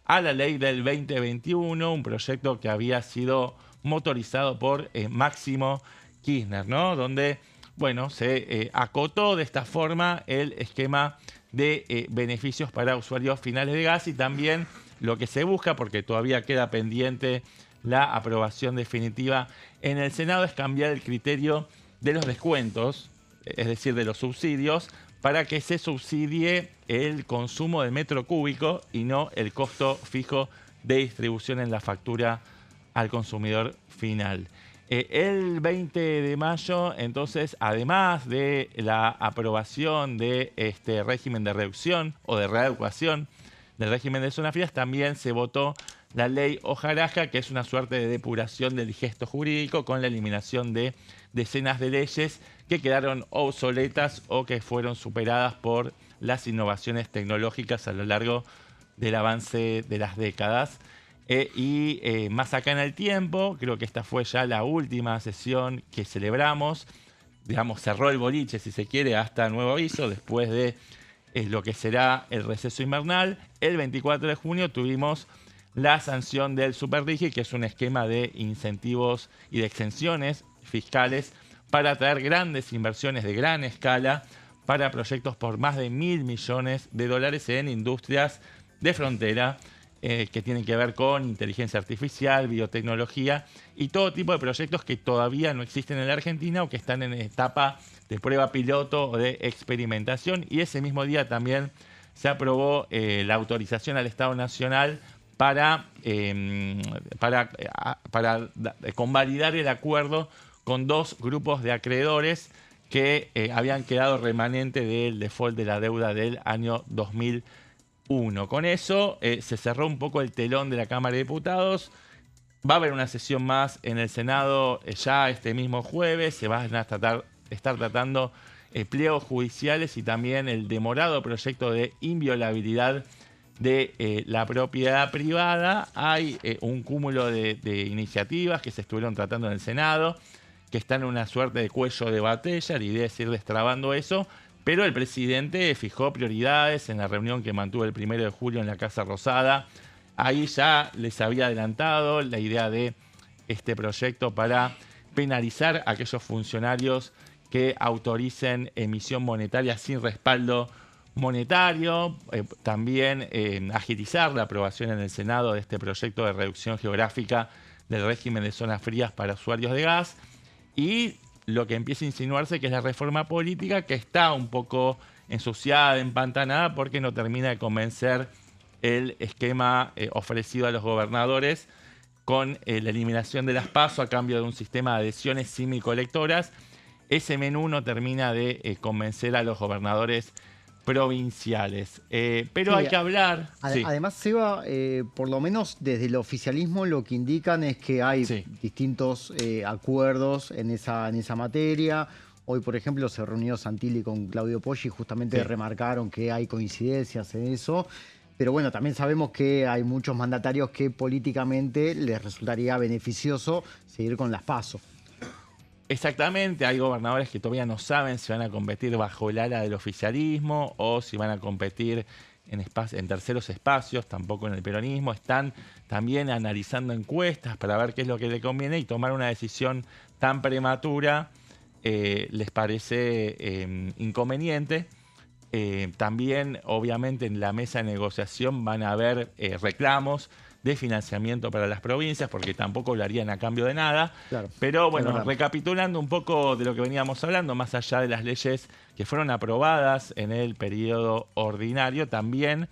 a la ley del 2021, un proyecto que había sido motorizado por Máximo Kirchner, ¿no? Donde, bueno, se acotó de esta forma el esquema de beneficios para usuarios finales de gas, y también lo que se busca, porque todavía queda pendiente la aprobación definitiva en el Senado, es cambiar el criterio de los descuentos, es decir, de los subsidios, para que se subsidie el consumo de metro cúbico y no el costo fijo de distribución en la factura al consumidor final. El 20 de mayo, entonces, además de la aprobación de este régimen de reducción o de readecuación del régimen de zonas frías, también se votó la ley hojarasca, que es una suerte de depuración del gesto jurídico con la eliminación de decenas de leyes que quedaron obsoletas o que fueron superadas por las innovaciones tecnológicas a lo largo del avance de las décadas. Y más acá en el tiempo, creo que esta fue ya la última sesión que celebramos. Digamos, cerró el boliche, si se quiere, hasta nuevo aviso, después de lo que será el receso invernal. El 24 de junio tuvimos la sanción del Superrigi, que es un esquema de incentivos y de exenciones fiscales para atraer grandes inversiones de gran escala para proyectos por más de $1.000 millones en industrias de frontera que tienen que ver con inteligencia artificial, biotecnología y todo tipo de proyectos que todavía no existen en la Argentina o que están en etapa de prueba piloto o de experimentación. Y ese mismo día también se aprobó la autorización al Estado Nacional para convalidar el acuerdo con 2 grupos de acreedores que habían quedado remanente del default de la deuda del año 2001. Con eso se cerró un poco el telón de la Cámara de Diputados. Va a haber una sesión más en el Senado ya este mismo jueves. Se van a estar tratando pliegos judiciales y también el demorado proyecto de inviolabilidad de la propiedad privada. Hay un cúmulo de iniciativas que se estuvieron tratando en el Senado, que están en una suerte de cuello de botella. La idea es ir destrabando eso, pero el presidente fijó prioridades en la reunión que mantuvo el 1 de julio en la Casa Rosada. Ahí ya les había adelantado la idea de este proyecto para penalizar a aquellos funcionarios que autoricen emisión monetaria sin respaldo monetario. También agilizar la aprobación en el Senado de este proyecto de reducción geográfica del régimen de zonas frías para usuarios de gas. Y lo que empieza a insinuarse que es la reforma política, que está un poco ensuciada, empantanada, porque no termina de convencer el esquema ofrecido a los gobernadores con la eliminación de las PASO a cambio de un sistema de adhesiones semicolectoras. Ese menú no termina de convencer a los gobernadores provinciales. Pero sí, hay que hablar. Además, Seba, por lo menos desde el oficialismo lo que indican es que hay distintos acuerdos en esa materia. Hoy, por ejemplo, se reunió Santilli con Claudio Poggi y justamente remarcaron que hay coincidencias en eso. Pero bueno, también sabemos que hay muchos mandatarios que políticamente les resultaría beneficioso seguir con las PASO. Exactamente, hay gobernadores que todavía no saben si van a competir bajo el ala del oficialismo o si van a competir en terceros espacios, tampoco en el peronismo. Están también analizando encuestas para ver qué es lo que le conviene y tomar una decisión tan prematura les parece inconveniente. También, obviamente, en la mesa de negociación van a haber reclamos de financiamiento para las provincias, porque tampoco lo harían a cambio de nada. Claro, pero bueno, recapitulando un poco de lo que veníamos hablando, más allá de las leyes que fueron aprobadas en el periodo ordinario, también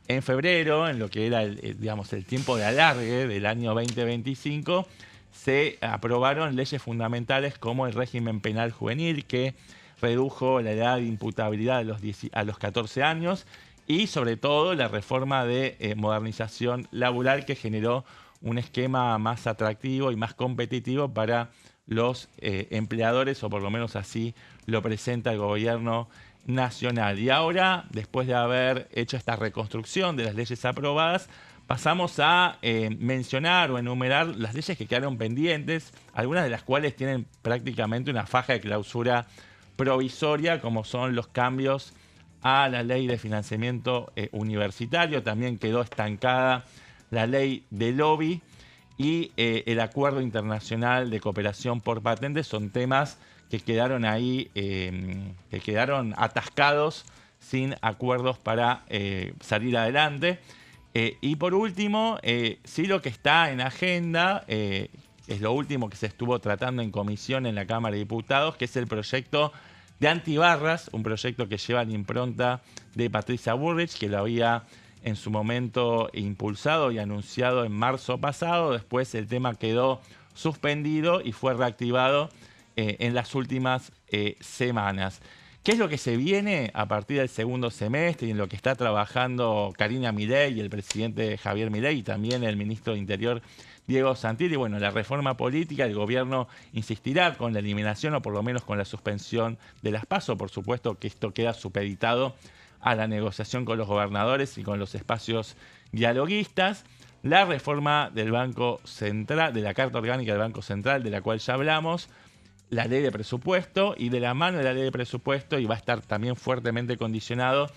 en febrero, en lo que era el tiempo de alargue del año 2025, se aprobaron leyes fundamentales como el régimen penal juvenil, que redujo la edad de imputabilidad a los 14 años, y sobre todo la reforma de modernización laboral, que generó un esquema más atractivo y más competitivo para los empleadores, o por lo menos así lo presenta el gobierno nacional. Y ahora, después de haber hecho esta reconstrucción de las leyes aprobadas, pasamos a mencionar o enumerar las leyes que quedaron pendientes, algunas de las cuales tienen prácticamente una faja de clausura provisoria, como son los cambios a la ley de financiamiento universitario. También quedó estancada la ley de lobby y el acuerdo internacional de cooperación por patentes. Son temas que quedaron ahí, que quedaron atascados sin acuerdos para salir adelante. Y por último, sí, lo que está en agenda es lo último que se estuvo tratando en comisión en la Cámara de Diputados, que es el proyecto de antibarras, un proyecto que lleva la impronta de Patricia Bullrich, que lo había en su momento impulsado y anunciado en marzo pasado. Después el tema quedó suspendido y fue reactivado en las últimas semanas. ¿Qué es lo que se viene a partir del segundo semestre y en lo que está trabajando Karina Milei y el presidente Javier Milei y también el ministro de Interior Diego Santilli? Bueno, la reforma política, el gobierno insistirá con la eliminación o por lo menos con la suspensión de las PASO. Por supuesto que esto queda supeditado a la negociación con los gobernadores y con los espacios dialoguistas. la reforma del Banco Central, de la Carta Orgánica del Banco Central, de la cual ya hablamos, la ley de presupuesto, y de la mano de la ley de presupuesto, y va a estar también fuertemente condicionado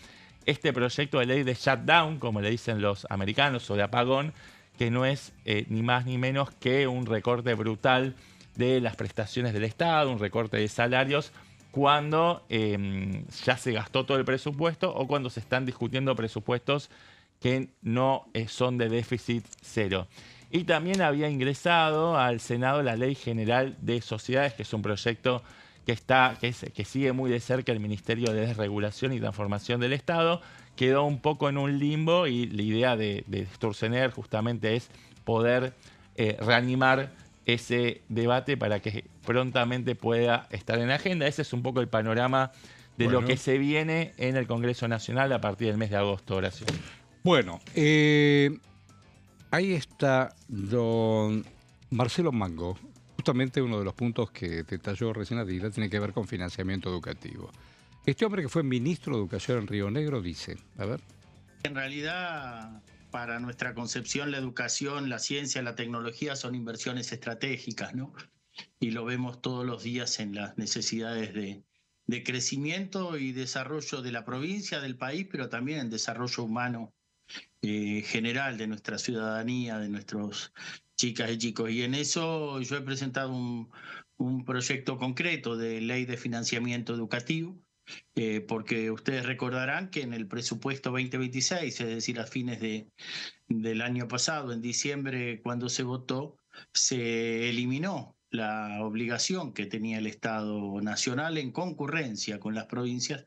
este proyecto de ley de shutdown, como le dicen los americanos, o de apagón, que no es ni más ni menos que un recorte brutal de las prestaciones del Estado, un recorte de salarios, cuando ya se gastó todo el presupuesto o cuando se están discutiendo presupuestos que no son de déficit cero. Y también había ingresado al Senado la Ley General de Sociedades, que es un proyecto que sigue muy de cerca el Ministerio de Desregulación y Transformación del Estado. Quedó un poco en un limbo y la idea de Sturzenegger justamente es poder reanimar ese debate para que prontamente pueda estar en la agenda. Ese es un poco el panorama de lo que se viene en el Congreso Nacional a partir del mes de agosto, Horacio. Bueno, ahí está don Marcelo Mango. Justamente uno de los puntos que detalló recién Adila tiene que ver con financiamiento educativo. Este hombre que fue ministro de Educación en Río Negro dice, a ver. En realidad, para nuestra concepción, la educación, la ciencia, la tecnología son inversiones estratégicas, ¿no? Y lo vemos todos los días en las necesidades de crecimiento y desarrollo de la provincia, del país, pero también en desarrollo humano general de nuestra ciudadanía, de nuestros chicas y chicos. Y en eso yo he presentado un proyecto concreto de ley de financiamiento educativo, porque ustedes recordarán que en el presupuesto 2026, es decir, a fines del año pasado, en diciembre, cuando se votó, se eliminó la obligación que tenía el Estado Nacional en concurrencia con las provincias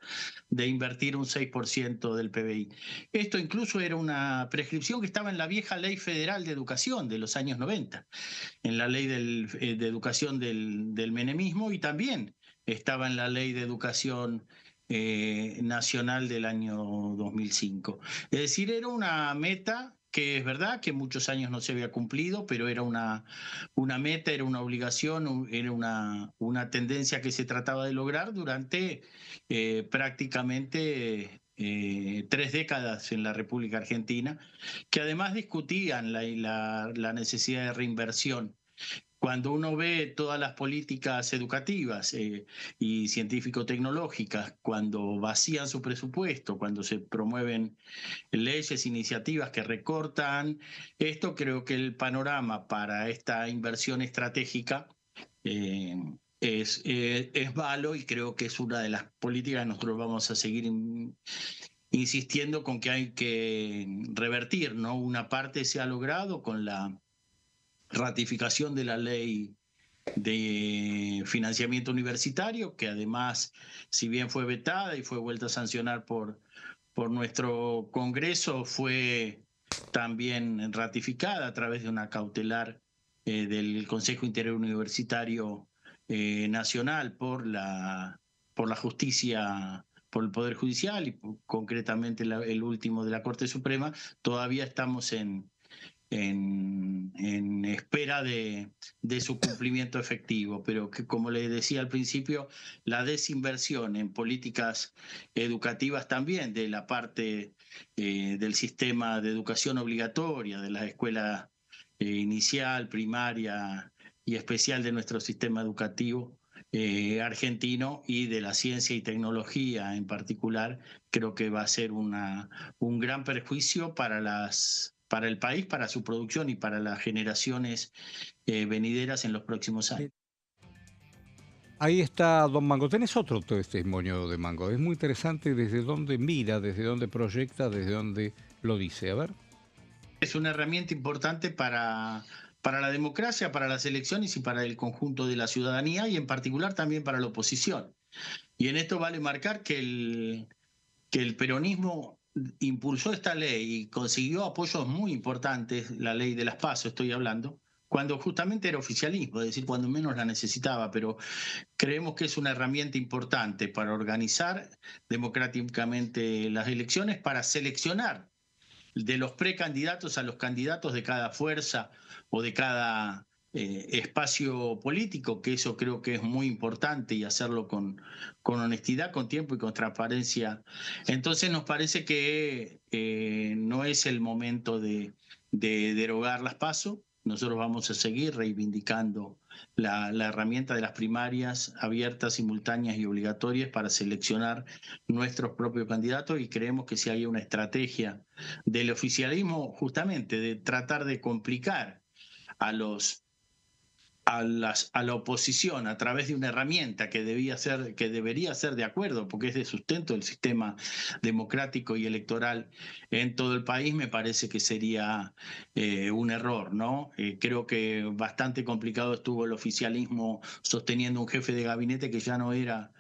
de invertir un 6% del PBI. Esto incluso era una prescripción que estaba en la vieja Ley Federal de Educación de los años 90, en la Ley de Educación del menemismo, y también estaba en la Ley de Educación Nacional del año 2005. Es decir, era una meta que es verdad que muchos años no se había cumplido, pero era una meta, era una obligación, era una tendencia que se trataba de lograr durante prácticamente 3 décadas en la República Argentina, que además discutían la necesidad de reinversión. Cuando uno ve todas las políticas educativas y científico-tecnológicas, cuando vacían su presupuesto, cuando se promueven leyes, iniciativas que recortan, esto creo que el panorama para esta inversión estratégica es malo, y creo que es una de las políticas que nosotros vamos a seguir insistiendo con que hay que revertir, ¿no? Una parte se ha logrado con la ratificación de la ley de financiamiento universitario, que además, si bien fue vetada y fue vuelta a sancionar por nuestro Congreso, fue también ratificada a través de una cautelar del Consejo Interuniversitario Nacional por la justicia, por el Poder Judicial, y concretamente el último de la Corte Suprema. Todavía estamos en espera de su cumplimiento efectivo, pero que, como les decía al principio, la desinversión en políticas educativas también de la parte del sistema de educación obligatoria, de la escuela inicial, primaria y especial de nuestro sistema educativo argentino, y de la ciencia y tecnología en particular, creo que va a ser un gran perjuicio para el país, para su producción y para las generaciones venideras en los próximos años. Ahí está don Mango. Tenés otro testimonio de Mango. Es muy interesante desde dónde mira, desde dónde proyecta, desde dónde lo dice. A ver. Es una herramienta importante para la democracia, para las elecciones y para el conjunto de la ciudadanía, y en particular también para la oposición. Y en esto vale marcar que el peronismo impulsó esta ley y consiguió apoyos muy importantes, la ley de las PASO estoy hablando, cuando justamente era oficialismo, es decir, cuando menos la necesitaba, pero creemos que es una herramienta importante para organizar democráticamente las elecciones, para seleccionar de los precandidatos a los candidatos de cada fuerza o de cada espacio político, que eso creo que es muy importante, y hacerlo con honestidad, con tiempo y con transparencia. Entonces nos parece que no es el momento de de derogar las PASO. Nosotros vamos a seguir reivindicando la herramienta de las primarias abiertas, simultáneas y obligatorias para seleccionar nuestros propios candidatos, y creemos que si hay una estrategia del oficialismo justamente de tratar de complicar a la oposición a través de una herramienta que debería ser de acuerdo, porque es de sustento del sistema democrático y electoral en todo el país, me parece que sería un error, ¿no? Creo que bastante complicado estuvo el oficialismo sosteniendo un jefe de gabinete que ya no era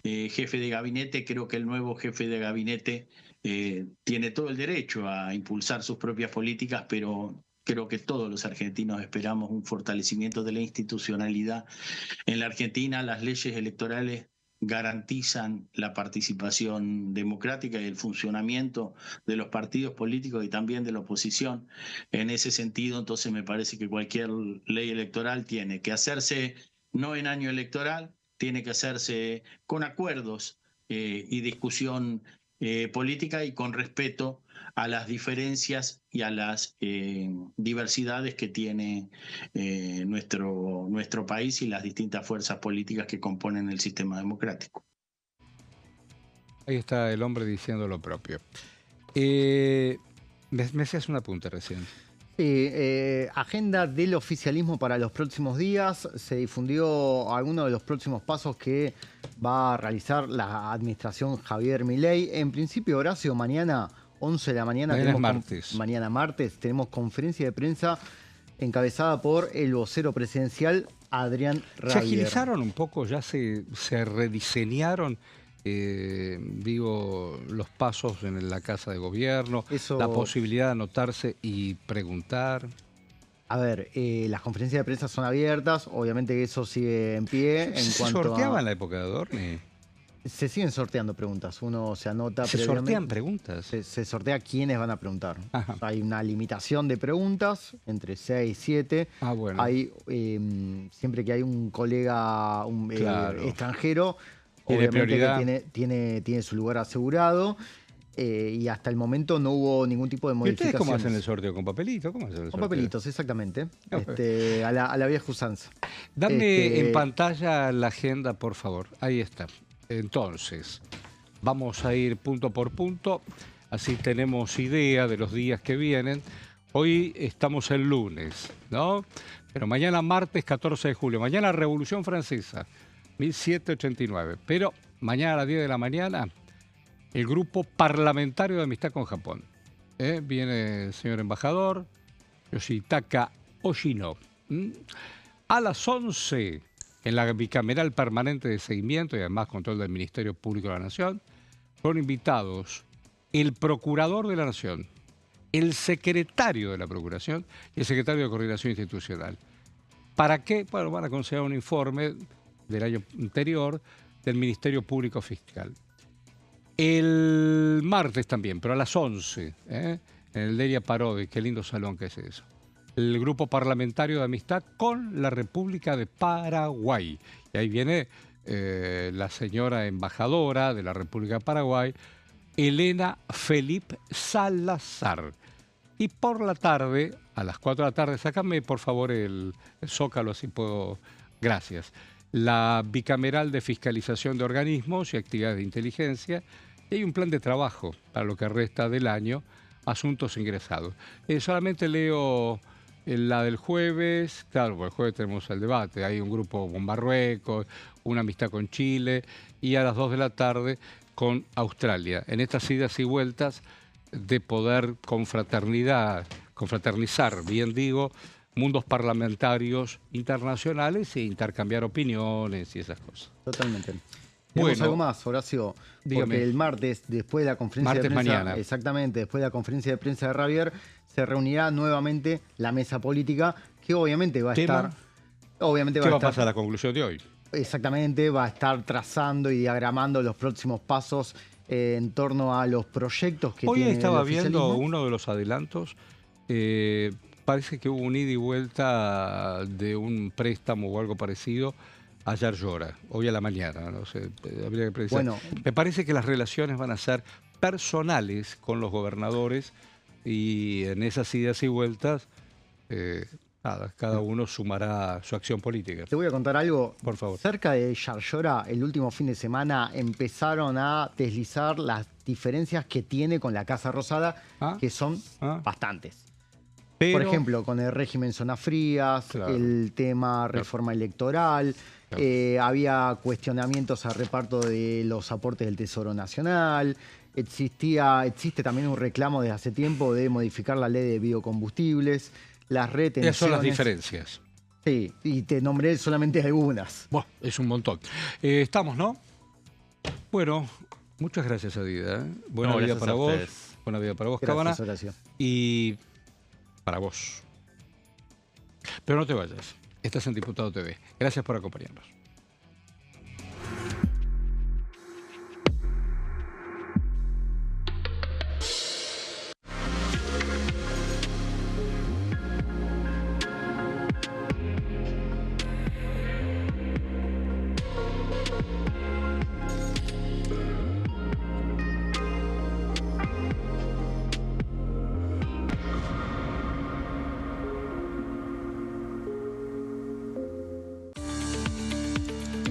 jefe de gabinete. Creo que el nuevo jefe de gabinete tiene todo el derecho a impulsar sus propias políticas, pero creo que todos los argentinos esperamos un fortalecimiento de la institucionalidad en la Argentina. Las leyes electorales garantizan la participación democrática y el funcionamiento de los partidos políticos y también de la oposición. En ese sentido, entonces, me parece que cualquier ley electoral tiene que hacerse no en año electoral, tiene que hacerse con acuerdos y discusión política y con respeto a las diferencias y a las diversidades que tiene nuestro país y las distintas fuerzas políticas que componen el sistema democrático. Ahí está el hombre diciendo lo propio. Me hacías un apunte recién. Sí, agenda del oficialismo para los próximos días. Se difundió algunos de los próximos pasos que va a realizar la administración Javier Milei. En principio, Horacio, mañana 11 de la mañana, mañana martes, tenemos conferencia de prensa encabezada por el vocero presidencial Adrián Rabier. ¿Se agilizaron un poco? ¿Ya se rediseñaron los pasos en la Casa de Gobierno? La posibilidad de anotarse y preguntar. A ver, las conferencias de prensa son abiertas, obviamente que eso sigue en pie. ¿Se sorteaba en la época de Adorni? Se siguen sorteando preguntas, uno se anota. ¿Se sortean preguntas? Se sortea quiénes van a preguntar. Ajá. Hay una limitación de preguntas, entre 6 y 7. Ah, bueno. Hay, siempre que hay un colega extranjero, obviamente que tiene su lugar asegurado. Y hasta el momento no hubo ningún tipo de modificación. ¿Y ustedes cómo hacen el sorteo? ¿Con papelitos? ¿Cómo hacen el sorteo? Con papelitos, exactamente. A la vieja usanza. Dame en pantalla la agenda, por favor. Ahí está. Entonces, vamos a ir punto por punto, así tenemos idea de los días que vienen. Hoy estamos el lunes, ¿no? Pero mañana martes 14 de julio, mañana Revolución Francesa, 1789. Pero mañana a las 10 de la mañana, el grupo parlamentario de amistad con Japón. Viene el señor embajador, Yoshitaka Oshino. A las 11, en la bicameral permanente de seguimiento y además control del Ministerio Público de la Nación, fueron invitados el Procurador de la Nación, el Secretario de la Procuración y el Secretario de Coordinación Institucional. ¿Para qué? Bueno, van a considerar un informe del año anterior del Ministerio Público Fiscal. El martes también, pero a las 11, en el Delia Parodi, qué lindo salón que es eso. El grupo parlamentario de amistad con la República de Paraguay. Y ahí viene la señora embajadora de la República de Paraguay, Elena Felipe Salazar. Y por la tarde, a las 4 de la tarde, sácame por favor el zócalo, así puedo. Gracias. La bicameral de fiscalización de organismos y actividades de inteligencia. Y hay un plan de trabajo para lo que resta del año, asuntos ingresados. Solamente leo la del jueves. Claro, porque el jueves tenemos el debate. Hay un grupo con Marruecos, una amistad con Chile y a las 2 de la tarde con Australia. En estas idas y vueltas de poder confraternizar, bien digo, mundos parlamentarios internacionales e intercambiar opiniones y esas cosas. Totalmente. Tenemos algo más, Horacio, dígame. Porque el martes, después de la conferencia de prensa, mañana. Exactamente, después de la conferencia de prensa de Rabier, se reunirá nuevamente la mesa política, que obviamente va a estar... ¿Qué va a pasar a la conclusión de hoy? Exactamente, va a estar trazando y diagramando los próximos pasos en torno a los proyectos que tiene el oficialismo. Hoy estaba viendo uno de los adelantos, parece que hubo un ida y vuelta de un préstamo o algo parecido ayer llora, hoy a la mañana, no sé, habría que precisar. Bueno, me parece que las relaciones van a ser personales con los gobernadores y en esas idas y vueltas, cada uno sumará su acción política. Te voy a contar algo. Por favor. Cerca de Yarlora, el último fin de semana, empezaron a deslizar las diferencias que tiene con la Casa Rosada, que son bastantes. Pero, por ejemplo, con el régimen zonas frías, claro, el tema reforma electoral, claro, había cuestionamientos al reparto de los aportes del Tesoro Nacional, existe también un reclamo desde hace tiempo de modificar la ley de biocombustibles, las retenciones. Esas son las diferencias. Sí, y te nombré solamente algunas. Bueno, es un montón. Estamos, ¿no? Bueno, muchas gracias, Adida. Buena vida para vos. Buena vida para vos, Cábana. Horacio. Y para vos. Pero no te vayas. Estás en Diputado TV. Gracias por acompañarnos.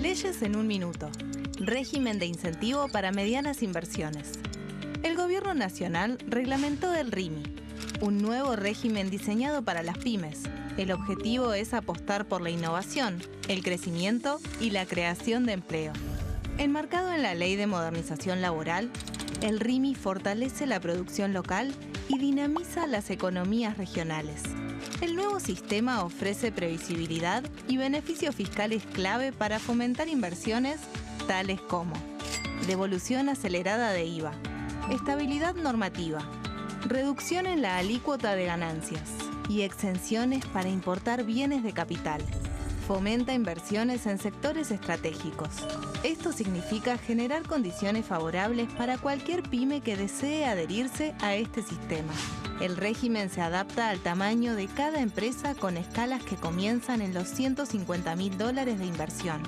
Leyes en un minuto. Régimen de incentivo para medianas inversiones. El Gobierno Nacional reglamentó el RIMI, un nuevo régimen diseñado para las pymes. El objetivo es apostar por la innovación, el crecimiento y la creación de empleo. Enmarcado en la Ley de Modernización Laboral, el RIMI fortalece la producción local y dinamiza las economías regionales. El nuevo sistema ofrece previsibilidad y beneficios fiscales clave para fomentar inversiones tales como devolución acelerada de IVA, estabilidad normativa, reducción en la alícuota de ganancias y exenciones para importar bienes de capital. Fomenta inversiones en sectores estratégicos. Esto significa generar condiciones favorables para cualquier pyme que desee adherirse a este sistema. El régimen se adapta al tamaño de cada empresa con escalas que comienzan en los $150.000 de inversión.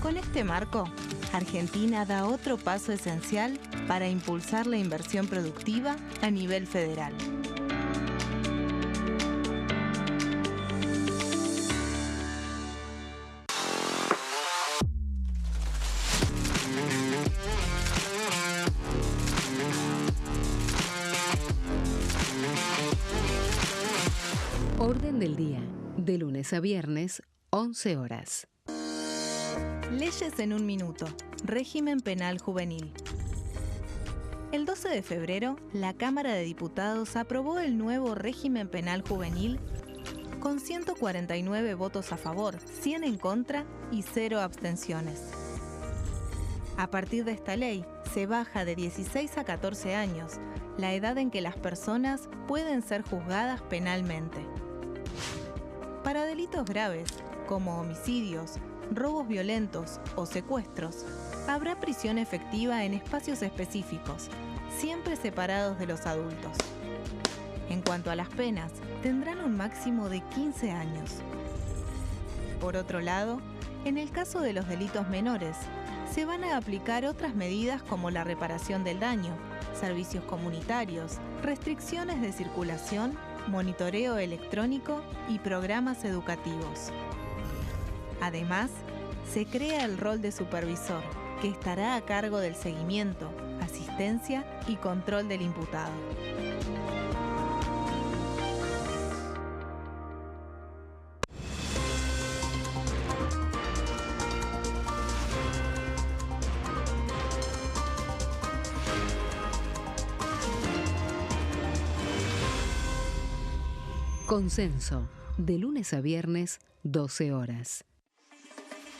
Con este marco, Argentina da otro paso esencial para impulsar la inversión productiva a nivel federal. Orden del día, de lunes a viernes, 11 horas. Leyes en un minuto. Régimen penal juvenil. El 12 de febrero, la Cámara de Diputados aprobó el nuevo régimen penal juvenil con 149 votos a favor, 100 en contra y 0 abstenciones. A partir de esta ley, se baja de 16 a 14 años la edad en que las personas pueden ser juzgadas penalmente. Para delitos graves, como homicidios, robos violentos o secuestros, habrá prisión efectiva en espacios específicos, siempre separados de los adultos. En cuanto a las penas, tendrán un máximo de 15 años. Por otro lado, en el caso de los delitos menores, se van a aplicar otras medidas como la reparación del daño, servicios comunitarios, restricciones de circulación, monitoreo electrónico y programas educativos. Además, se crea el rol de supervisor, que estará a cargo del seguimiento, asistencia y control del imputado. Consenso, de lunes a viernes, 12 horas.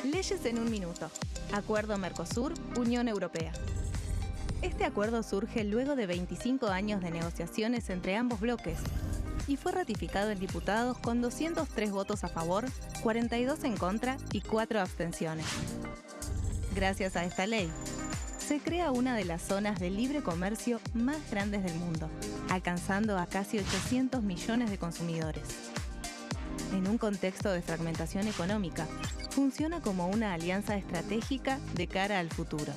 Leyes en un minuto. Acuerdo Mercosur-Unión Europea. Este acuerdo surge luego de 25 años de negociaciones entre ambos bloques y fue ratificado en diputados con 203 votos a favor, 42 en contra y 4 abstenciones. Gracias a esta ley, se crea una de las zonas de libre comercio más grandes del mundo, alcanzando a casi 800 millones de consumidores. En un contexto de fragmentación económica, funciona como una alianza estratégica de cara al futuro.